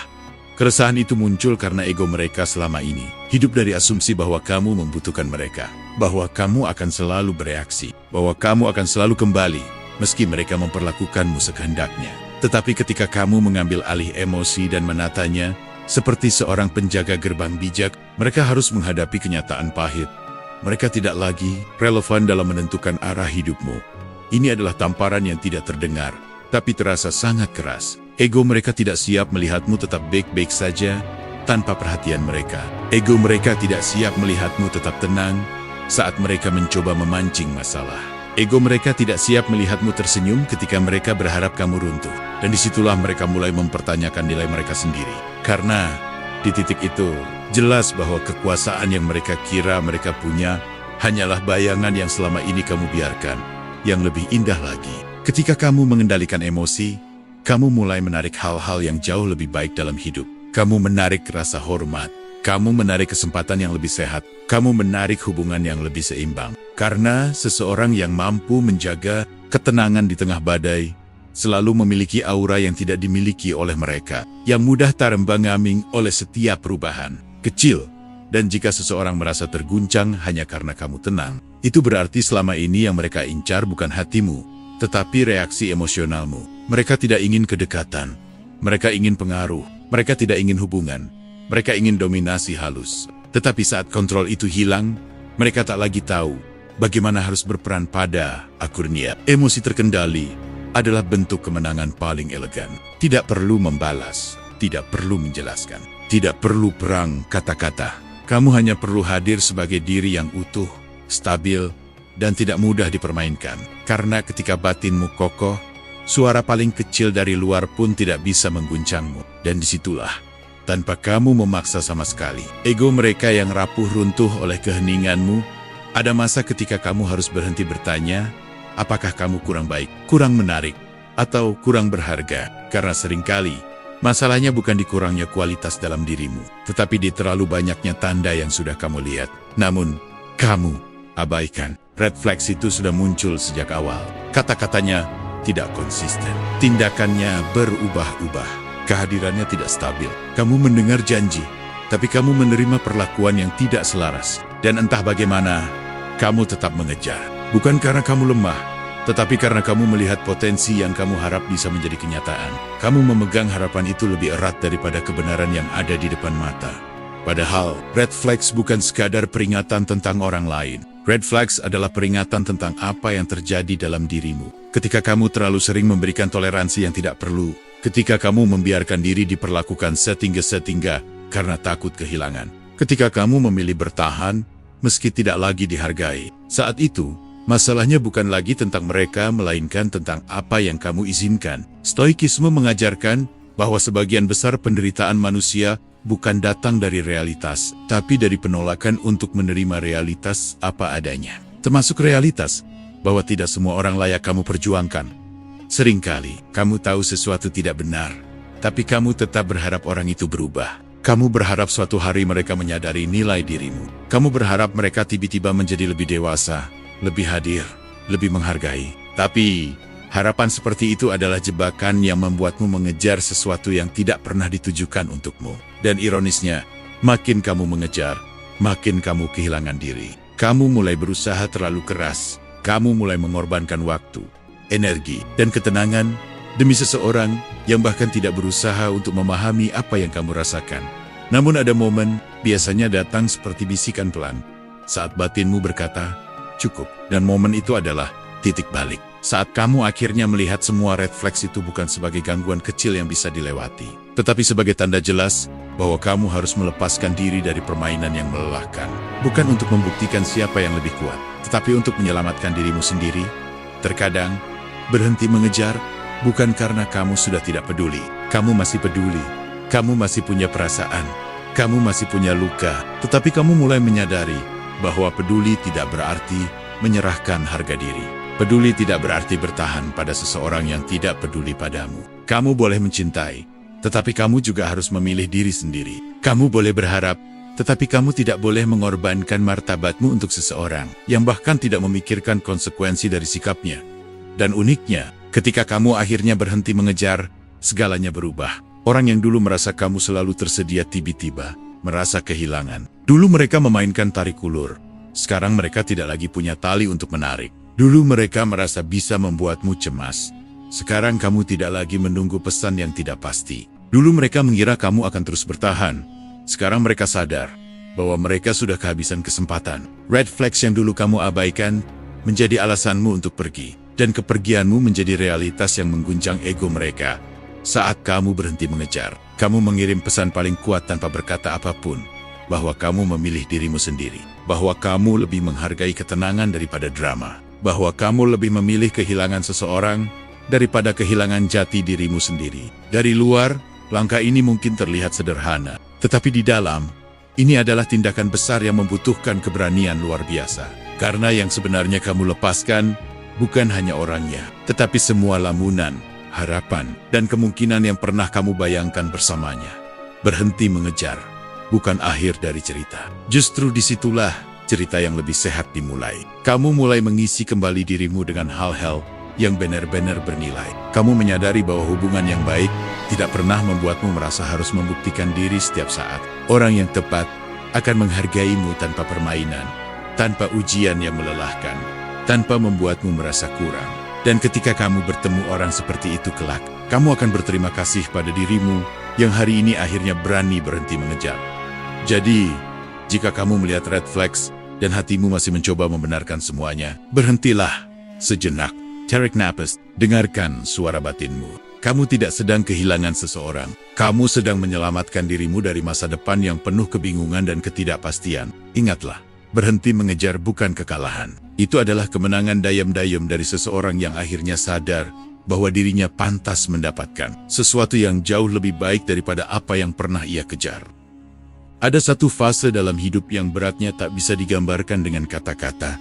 Keresahan itu muncul karena ego mereka selama ini hidup dari asumsi bahwa kamu membutuhkan mereka, bahwa kamu akan selalu bereaksi, bahwa kamu akan selalu kembali meski mereka memperlakukanmu sekehendaknya. Tetapi ketika kamu mengambil alih emosi dan menatanya seperti seorang penjaga gerbang bijak, mereka harus menghadapi kenyataan pahit. Mereka tidak lagi relevan dalam menentukan arah hidupmu. Ini adalah tamparan yang tidak terdengar, tapi terasa sangat keras. Ego mereka tidak siap melihatmu tetap baik-baik saja tanpa perhatian mereka. Ego mereka tidak siap melihatmu tetap tenang saat mereka mencoba memancing masalah. Ego mereka tidak siap melihatmu tersenyum ketika mereka berharap kamu runtuh. Dan disitulah mereka mulai mempertanyakan nilai mereka sendiri. Karena di titik itu, jelas bahwa kekuasaan yang mereka kira mereka punya hanyalah bayangan yang selama ini kamu biarkan. Yang lebih indah lagi, ketika kamu mengendalikan emosi, kamu mulai menarik hal-hal yang jauh lebih baik dalam hidup. Kamu menarik rasa hormat, kamu menarik kesempatan yang lebih sehat, kamu menarik hubungan yang lebih seimbang. Karena seseorang yang mampu menjaga ketenangan di tengah badai, selalu memiliki aura yang tidak dimiliki oleh mereka, yang mudah terembang-ambing oleh setiap perubahan kecil. Dan jika seseorang merasa terguncang hanya karena kamu tenang, itu berarti selama ini yang mereka incar bukan hatimu, tetapi reaksi emosionalmu. Mereka tidak ingin kedekatan, mereka ingin pengaruh, mereka tidak ingin hubungan, mereka ingin dominasi halus. Tetapi saat kontrol itu hilang, mereka tak lagi tahu bagaimana harus berperan pada akhirnya. Emosi terkendali adalah bentuk kemenangan paling elegan. Tidak perlu membalas, tidak perlu menjelaskan, tidak perlu perang kata-kata. Kamu hanya perlu hadir sebagai diri yang utuh, stabil, dan tidak mudah dipermainkan. Karena ketika batinmu kokoh, suara paling kecil dari luar pun tidak bisa mengguncangmu. Dan disitulah tanpa kamu memaksa sama sekali. Ego mereka yang rapuh runtuh oleh keheninganmu. Ada masa ketika kamu harus berhenti bertanya, apakah kamu kurang baik, kurang menarik, atau kurang berharga? Karena seringkali, masalahnya bukan di kurangnya kualitas dalam dirimu, tetapi di terlalu banyaknya tanda yang sudah kamu lihat. Namun, kamu abaikan. Red flags itu sudah muncul sejak awal. Kata-katanya tidak konsisten. Tindakannya berubah-ubah. Kehadirannya tidak stabil. Kamu mendengar janji, tapi kamu menerima perlakuan yang tidak selaras. Dan entah bagaimana, kamu tetap mengejar. Bukan karena kamu lemah, tetapi karena kamu melihat potensi yang kamu harap bisa menjadi kenyataan. Kamu memegang harapan itu lebih erat daripada kebenaran yang ada di depan mata. Padahal, red flags bukan sekadar peringatan tentang orang lain. Red flags adalah peringatan tentang apa yang terjadi dalam dirimu. Ketika kamu terlalu sering memberikan toleransi yang tidak perlu, ketika kamu membiarkan diri diperlakukan setingga-setingga karena takut kehilangan, ketika kamu memilih bertahan meski tidak lagi dihargai, saat itu, masalahnya bukan lagi tentang mereka, melainkan tentang apa yang kamu izinkan. Stoikisme mengajarkan bahwa sebagian besar penderitaan manusia bukan datang dari realitas, tapi dari penolakan untuk menerima realitas apa adanya. Termasuk realitas bahwa tidak semua orang layak kamu perjuangkan. Seringkali, kamu tahu sesuatu tidak benar, tapi kamu tetap berharap orang itu berubah. Kamu berharap suatu hari mereka menyadari nilai dirimu. Kamu berharap mereka tiba-tiba menjadi lebih dewasa, lebih hadir, lebih menghargai. Tapi, harapan seperti itu adalah jebakan yang membuatmu mengejar sesuatu yang tidak pernah ditujukan untukmu. Dan ironisnya, makin kamu mengejar, makin kamu kehilangan diri. Kamu mulai berusaha terlalu keras. Kamu mulai mengorbankan waktu, energi, dan ketenangan demi seseorang yang bahkan tidak berusaha untuk memahami apa yang kamu rasakan. Namun ada momen, biasanya datang seperti bisikan pelan, saat batinmu berkata, cukup. Dan momen itu adalah titik balik. Saat kamu akhirnya melihat semua red flags itu bukan sebagai gangguan kecil yang bisa dilewati, tetapi sebagai tanda jelas bahwa kamu harus melepaskan diri dari permainan yang melelahkan. Bukan untuk membuktikan siapa yang lebih kuat, tetapi untuk menyelamatkan dirimu sendiri. Terkadang, berhenti mengejar bukan karena kamu sudah tidak peduli. Kamu masih peduli. Kamu masih punya perasaan. Kamu masih punya luka. Tetapi kamu mulai menyadari bahwa peduli tidak berarti menyerahkan harga diri. Peduli tidak berarti bertahan pada seseorang yang tidak peduli padamu. Kamu boleh mencintai, tetapi kamu juga harus memilih diri sendiri. Kamu boleh berharap, tetapi kamu tidak boleh mengorbankan martabatmu untuk seseorang yang bahkan tidak memikirkan konsekuensi dari sikapnya. Dan uniknya, ketika kamu akhirnya berhenti mengejar, segalanya berubah. Orang yang dulu merasa kamu selalu tersedia tiba-tiba merasa kehilangan. Dulu mereka memainkan tarik ulur. Sekarang mereka tidak lagi punya tali untuk menarik. Dulu mereka merasa bisa membuatmu cemas. Sekarang kamu tidak lagi menunggu pesan yang tidak pasti. Dulu mereka mengira kamu akan terus bertahan. Sekarang mereka sadar bahwa mereka sudah kehabisan kesempatan. Red flags yang dulu kamu abaikan menjadi alasanmu untuk pergi. Dan kepergianmu menjadi realitas yang mengguncang ego mereka. Saat kamu berhenti mengejar, kamu mengirim pesan paling kuat tanpa berkata apapun. Bahwa kamu memilih dirimu sendiri. Bahwa kamu lebih menghargai ketenangan daripada drama. Bahwa kamu lebih memilih kehilangan seseorang daripada kehilangan jati dirimu sendiri. Dari luar, langkah ini mungkin terlihat sederhana. Tetapi di dalam, ini adalah tindakan besar yang membutuhkan keberanian luar biasa. Karena yang sebenarnya kamu lepaskan bukan hanya orangnya, tetapi semua lamunan, harapan, dan kemungkinan yang pernah kamu bayangkan bersamanya. Berhenti mengejar bukan akhir dari cerita. Justru disitulah cerita yang lebih sehat dimulai. Kamu mulai mengisi kembali dirimu dengan hal-hal yang benar-benar bernilai. Kamu menyadari bahwa hubungan yang baik tidak pernah membuatmu merasa harus membuktikan diri setiap saat. Orang yang tepat akan menghargaimu tanpa permainan, tanpa ujian yang melelahkan, tanpa membuatmu merasa kurang. Dan ketika kamu bertemu orang seperti itu kelak, kamu akan berterima kasih pada dirimu yang hari ini akhirnya berani berhenti mengejar. Jadi, jika kamu melihat red flags dan hatimu masih mencoba membenarkan semuanya, berhentilah sejenak. Tarik napas, dengarkan suara batinmu. Kamu tidak sedang kehilangan seseorang. Kamu sedang menyelamatkan dirimu dari masa depan yang penuh kebingungan dan ketidakpastian. Ingatlah, berhenti mengejar bukan kekalahan. Itu adalah kemenangan dayam-dayam dari seseorang yang akhirnya sadar bahwa dirinya pantas mendapatkan sesuatu yang jauh lebih baik daripada apa yang pernah ia kejar. Ada satu fase dalam hidup yang beratnya tak bisa digambarkan dengan kata-kata.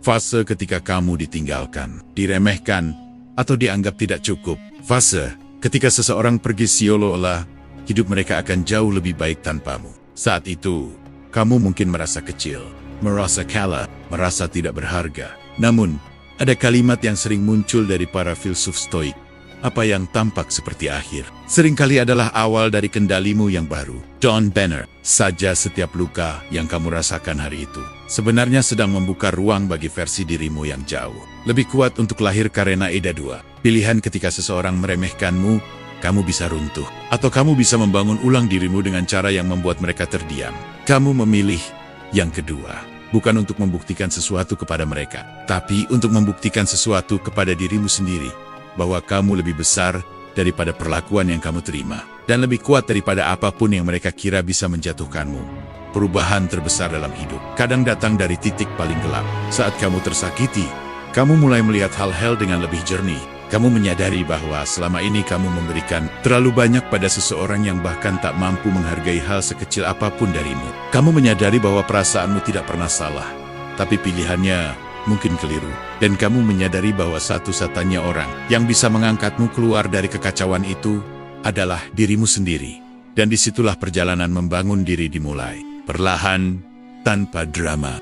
Fase ketika kamu ditinggalkan, diremehkan, atau dianggap tidak cukup. Fase ketika seseorang pergi seolah-olah hidup mereka akan jauh lebih baik tanpamu. Saat itu, kamu mungkin merasa kecil, merasa kalah, merasa tidak berharga. Namun, ada kalimat yang sering muncul dari para filsuf stoik. Apa yang tampak seperti akhir, seringkali adalah awal dari kendalimu yang baru. John Banner, saja setiap luka yang kamu rasakan hari itu sebenarnya sedang membuka ruang bagi versi dirimu yang jauh lebih kuat untuk lahir karena Eda 2. Pilihan ketika seseorang meremehkanmu, kamu bisa runtuh, atau kamu bisa membangun ulang dirimu dengan cara yang membuat mereka terdiam. Kamu memilih yang kedua, bukan untuk membuktikan sesuatu kepada mereka, tapi untuk membuktikan sesuatu kepada dirimu sendiri, bahwa kamu lebih besar daripada perlakuan yang kamu terima, dan lebih kuat daripada apapun yang mereka kira bisa menjatuhkanmu. Perubahan terbesar dalam hidup kadang datang dari titik paling gelap. Saat kamu tersakiti, kamu mulai melihat hal-hal dengan lebih jernih. Kamu menyadari bahwa selama ini kamu memberikan terlalu banyak pada seseorang yang bahkan tak mampu menghargai hal sekecil apapun darimu. Kamu menyadari bahwa perasaanmu tidak pernah salah, tapi pilihannya mungkin keliru. Dan kamu menyadari bahwa satu-satunya orang yang bisa mengangkatmu keluar dari kekacauan itu adalah dirimu sendiri. Dan disitulah perjalanan membangun diri dimulai. Perlahan, tanpa drama,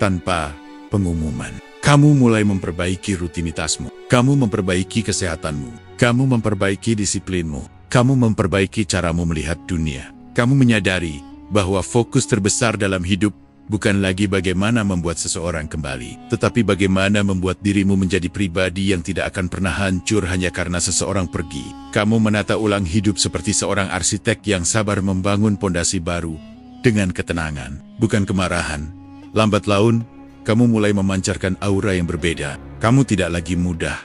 tanpa pengumuman. Kamu mulai memperbaiki rutinitasmu. Kamu memperbaiki kesehatanmu. Kamu memperbaiki disiplinmu. Kamu memperbaiki caramu melihat dunia. Kamu menyadari bahwa fokus terbesar dalam hidup bukan lagi bagaimana membuat seseorang kembali, tetapi bagaimana membuat dirimu menjadi pribadi yang tidak akan pernah hancur hanya karena seseorang pergi. Kamu menata ulang hidup seperti seorang arsitek yang sabar membangun pondasi baru dengan ketenangan, bukan kemarahan. Lambat laun, kamu mulai memancarkan aura yang berbeda. Kamu tidak lagi mudah,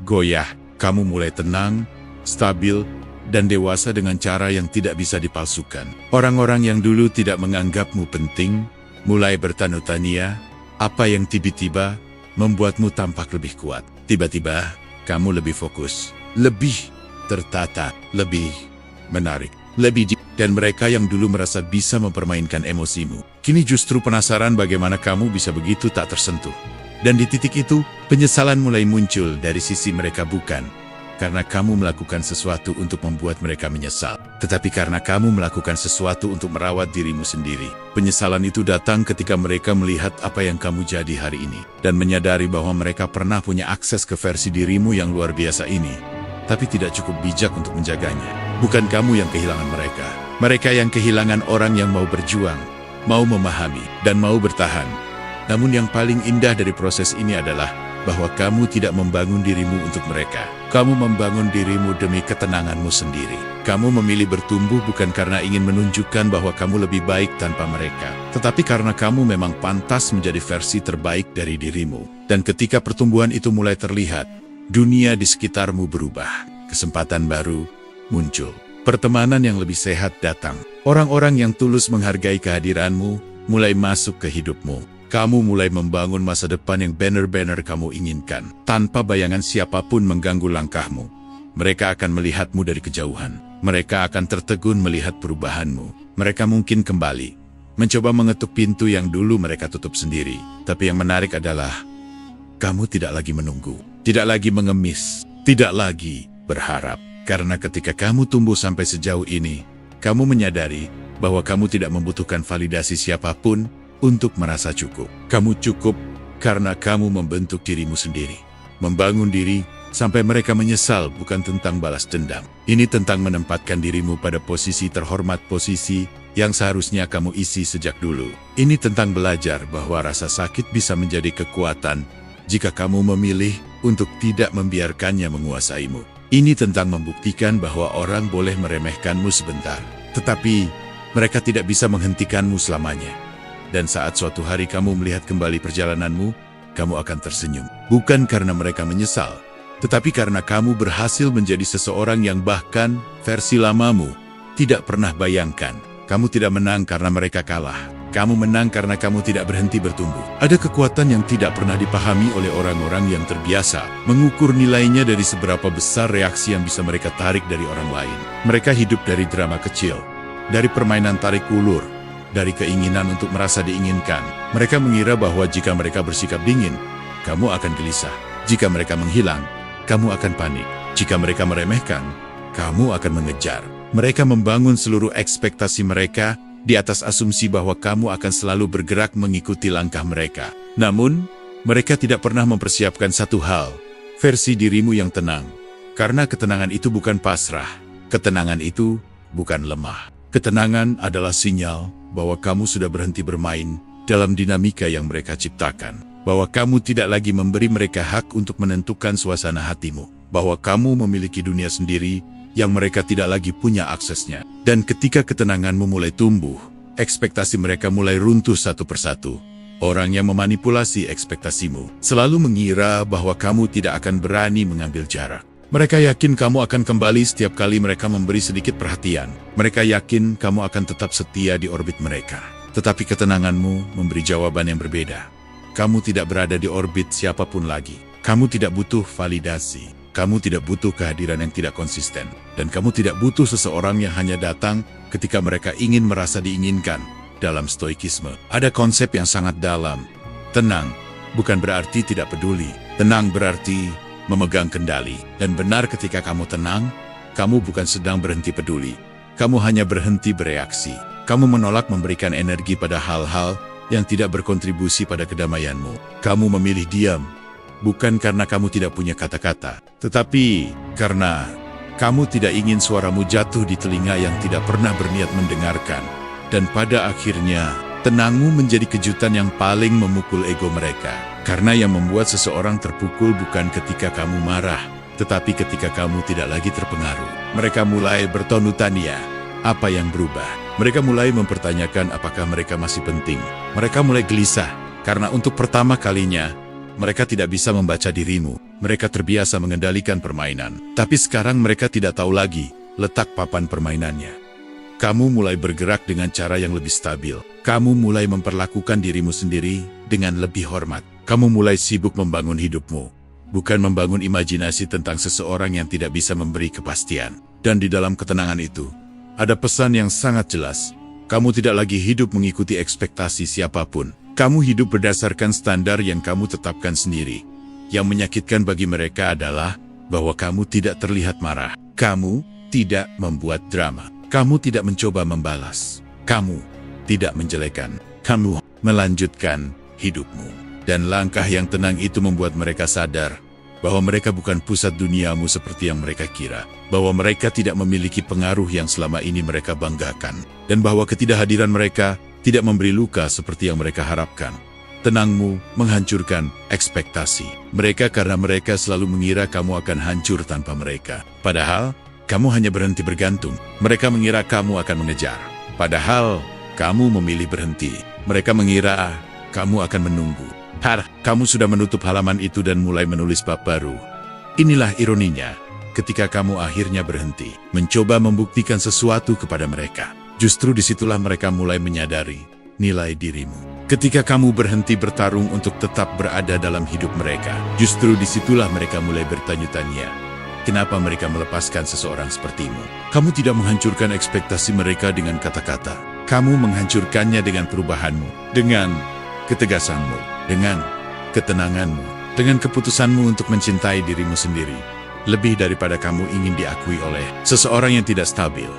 goyah. Kamu mulai tenang, stabil, dan dewasa dengan cara yang tidak bisa dipalsukan. Orang-orang yang dulu tidak menganggapmu penting mulai bertanya-tanya, apa yang tiba-tiba membuatmu tampak lebih kuat. Tiba-tiba, kamu lebih fokus, lebih tertata, lebih menarik, lebih dan mereka yang dulu merasa bisa mempermainkan emosimu, kini justru penasaran bagaimana kamu bisa begitu tak tersentuh. Dan di titik itu, penyesalan mulai muncul dari sisi mereka, bukan karena kamu melakukan sesuatu untuk membuat mereka menyesal, tetapi karena kamu melakukan sesuatu untuk merawat dirimu sendiri. Penyesalan itu datang ketika mereka melihat apa yang kamu jadi hari ini, dan menyadari bahwa mereka pernah punya akses ke versi dirimu yang luar biasa ini, tapi tidak cukup bijak untuk menjaganya. Bukan kamu yang kehilangan mereka. Mereka yang kehilangan orang yang mau berjuang, mau memahami, dan mau bertahan. Namun yang paling indah dari proses ini adalah bahwa kamu tidak membangun dirimu untuk mereka. Kamu membangun dirimu demi ketenanganmu sendiri. Kamu memilih bertumbuh bukan karena ingin menunjukkan bahwa kamu lebih baik tanpa mereka, tetapi karena kamu memang pantas menjadi versi terbaik dari dirimu. Dan ketika pertumbuhan itu mulai terlihat, dunia di sekitarmu berubah. Kesempatan baru muncul. Pertemanan yang lebih sehat datang. Orang-orang yang tulus menghargai kehadiranmu mulai masuk ke hidupmu. Kamu mulai membangun masa depan yang benar-benar kamu inginkan, tanpa bayangan siapapun mengganggu langkahmu. Mereka akan melihatmu dari kejauhan. Mereka akan tertegun melihat perubahanmu. Mereka mungkin kembali, mencoba mengetuk pintu yang dulu mereka tutup sendiri. Tapi yang menarik adalah, kamu tidak lagi menunggu, tidak lagi mengemis, tidak lagi berharap. Karena ketika kamu tumbuh sampai sejauh ini, kamu menyadari bahwa kamu tidak membutuhkan validasi siapapun untuk merasa cukup. Kamu cukup karena kamu membentuk dirimu sendiri. Membangun diri sampai mereka menyesal bukan tentang balas dendam. Ini tentang menempatkan dirimu pada posisi terhormat, posisi yang seharusnya kamu isi sejak dulu. Ini tentang belajar bahwa rasa sakit bisa menjadi kekuatan jika kamu memilih untuk tidak membiarkannya menguasaimu. Ini tentang membuktikan bahwa orang boleh meremehkanmu sebentar, tetapi mereka tidak bisa menghentikanmu selamanya. Dan saat suatu hari kamu melihat kembali perjalananmu, kamu akan tersenyum. Bukan karena mereka menyesal, tetapi karena kamu berhasil menjadi seseorang yang bahkan versi lamamu tidak pernah bayangkan. Kamu tidak menang karena mereka kalah. Kamu menang karena kamu tidak berhenti bertumbuh. Ada kekuatan yang tidak pernah dipahami oleh orang-orang yang terbiasa mengukur nilainya dari seberapa besar reaksi yang bisa mereka tarik dari orang lain. Mereka hidup dari drama kecil, dari permainan tarik ulur, dari keinginan untuk merasa diinginkan. Mereka mengira bahwa jika mereka bersikap dingin, kamu akan gelisah. Jika mereka menghilang, kamu akan panik. Jika mereka meremehkan, kamu akan mengejar. Mereka membangun seluruh ekspektasi mereka di atas asumsi bahwa kamu akan selalu bergerak mengikuti langkah mereka. Namun, mereka tidak pernah mempersiapkan satu hal, versi dirimu yang tenang. Karena ketenangan itu bukan pasrah. Ketenangan itu bukan lemah. Ketenangan adalah sinyal bahwa kamu sudah berhenti bermain dalam dinamika yang mereka ciptakan. Bahwa kamu tidak lagi memberi mereka hak untuk menentukan suasana hatimu. Bahwa kamu memiliki dunia sendiri yang mereka tidak lagi punya aksesnya. Dan ketika ketenanganmu mulai tumbuh, ekspektasi mereka mulai runtuh satu persatu. Orang yang memanipulasi ekspektasimu selalu mengira bahwa kamu tidak akan berani mengambil jarak. Mereka yakin kamu akan kembali setiap kali mereka memberi sedikit perhatian. Mereka yakin kamu akan tetap setia di orbit mereka. Tetapi ketenanganmu memberi jawaban yang berbeda. Kamu tidak berada di orbit siapapun lagi. Kamu tidak butuh validasi. Kamu tidak butuh kehadiran yang tidak konsisten. Dan kamu tidak butuh seseorang yang hanya datang ketika mereka ingin merasa diinginkan. Dalam stoikisme, ada konsep yang sangat dalam. Tenang bukan berarti tidak peduli. Tenang berarti memegang kendali. Dan benar, ketika kamu tenang, kamu bukan sedang berhenti peduli. Kamu hanya berhenti bereaksi. Kamu menolak memberikan energi pada hal-hal yang tidak berkontribusi pada kedamaianmu. Kamu memilih diam. Bukan karena kamu tidak punya kata-kata, tetapi karena kamu tidak ingin suaramu jatuh di telinga yang tidak pernah berniat mendengarkan. Dan pada akhirnya, tenangmu menjadi kejutan yang paling memukul ego mereka. Karena yang membuat seseorang terpukul bukan ketika kamu marah, tetapi ketika kamu tidak lagi terpengaruh. Mereka mulai bertonu tanya, apa yang berubah? Mereka mulai mempertanyakan apakah mereka masih penting. Mereka mulai gelisah, karena untuk pertama kalinya, mereka tidak bisa membaca dirimu. Mereka terbiasa mengendalikan permainan. Tapi sekarang mereka tidak tahu lagi letak papan permainannya. Kamu mulai bergerak dengan cara yang lebih stabil. Kamu mulai memperlakukan dirimu sendiri dengan lebih hormat. Kamu mulai sibuk membangun hidupmu, bukan membangun imajinasi tentang seseorang yang tidak bisa memberi kepastian. Dan di dalam ketenangan itu, ada pesan yang sangat jelas. Kamu tidak lagi hidup mengikuti ekspektasi siapapun. Kamu hidup berdasarkan standar yang kamu tetapkan sendiri. Yang menyakitkan bagi mereka adalah bahwa kamu tidak terlihat marah. Kamu tidak membuat drama. Kamu tidak mencoba membalas. Kamu tidak menjelekan. Kamu melanjutkan hidupmu. Dan langkah yang tenang itu membuat mereka sadar bahwa mereka bukan pusat duniamu seperti yang mereka kira. Bahwa mereka tidak memiliki pengaruh yang selama ini mereka banggakan. Dan bahwa ketidakhadiran mereka tidak memberi luka seperti yang mereka harapkan. Tenangmu menghancurkan ekspektasi mereka karena mereka selalu mengira kamu akan hancur tanpa mereka. Padahal, kamu hanya berhenti bergantung. Mereka mengira kamu akan mengejar. Padahal, kamu memilih berhenti. Mereka mengira kamu akan menunggu. Kamu sudah menutup halaman itu dan mulai menulis bab baru. Inilah ironinya, ketika kamu akhirnya berhenti, mencoba membuktikan sesuatu kepada mereka. Justru disitulah mereka mulai menyadari nilai dirimu. Ketika kamu berhenti bertarung untuk tetap berada dalam hidup mereka, justru disitulah mereka mulai bertanya-tanya, kenapa mereka melepaskan seseorang sepertimu? Kamu tidak menghancurkan ekspektasi mereka dengan kata-kata. Kamu menghancurkannya dengan perubahanmu, dengan ketegasanmu, dengan ketenanganmu, dengan keputusanmu untuk mencintai dirimu sendiri. Lebih daripada kamu ingin diakui oleh seseorang yang tidak stabil.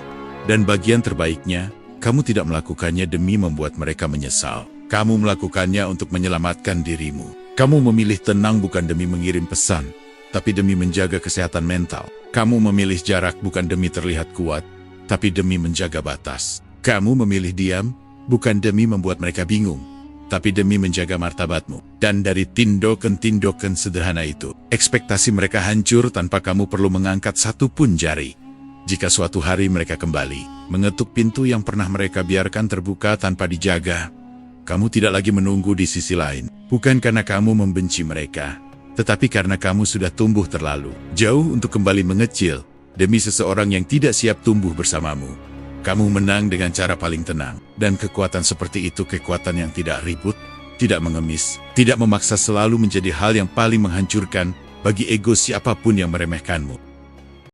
Dan bagian terbaiknya, kamu tidak melakukannya demi membuat mereka menyesal. Kamu melakukannya untuk menyelamatkan dirimu. Kamu memilih tenang bukan demi mengirim pesan, tapi demi menjaga kesehatan mental. Kamu memilih jarak bukan demi terlihat kuat, tapi demi menjaga batas. Kamu memilih diam bukan demi membuat mereka bingung, tapi demi menjaga martabatmu. Dan dari tindakan-tindakan sederhana itu, ekspektasi mereka hancur tanpa kamu perlu mengangkat satu pun jari. Jika suatu hari mereka kembali, mengetuk pintu yang pernah mereka biarkan terbuka tanpa dijaga, kamu tidak lagi menunggu di sisi lain. Bukan karena kamu membenci mereka, tetapi karena kamu sudah tumbuh terlalu jauh untuk kembali mengecil demi seseorang yang tidak siap tumbuh bersamamu. Kamu menang dengan cara paling tenang. Dan kekuatan seperti itu kekuatan yang tidak ribut, tidak mengemis, tidak memaksa, selalu menjadi hal yang paling menghancurkan bagi ego siapapun yang meremehkanmu.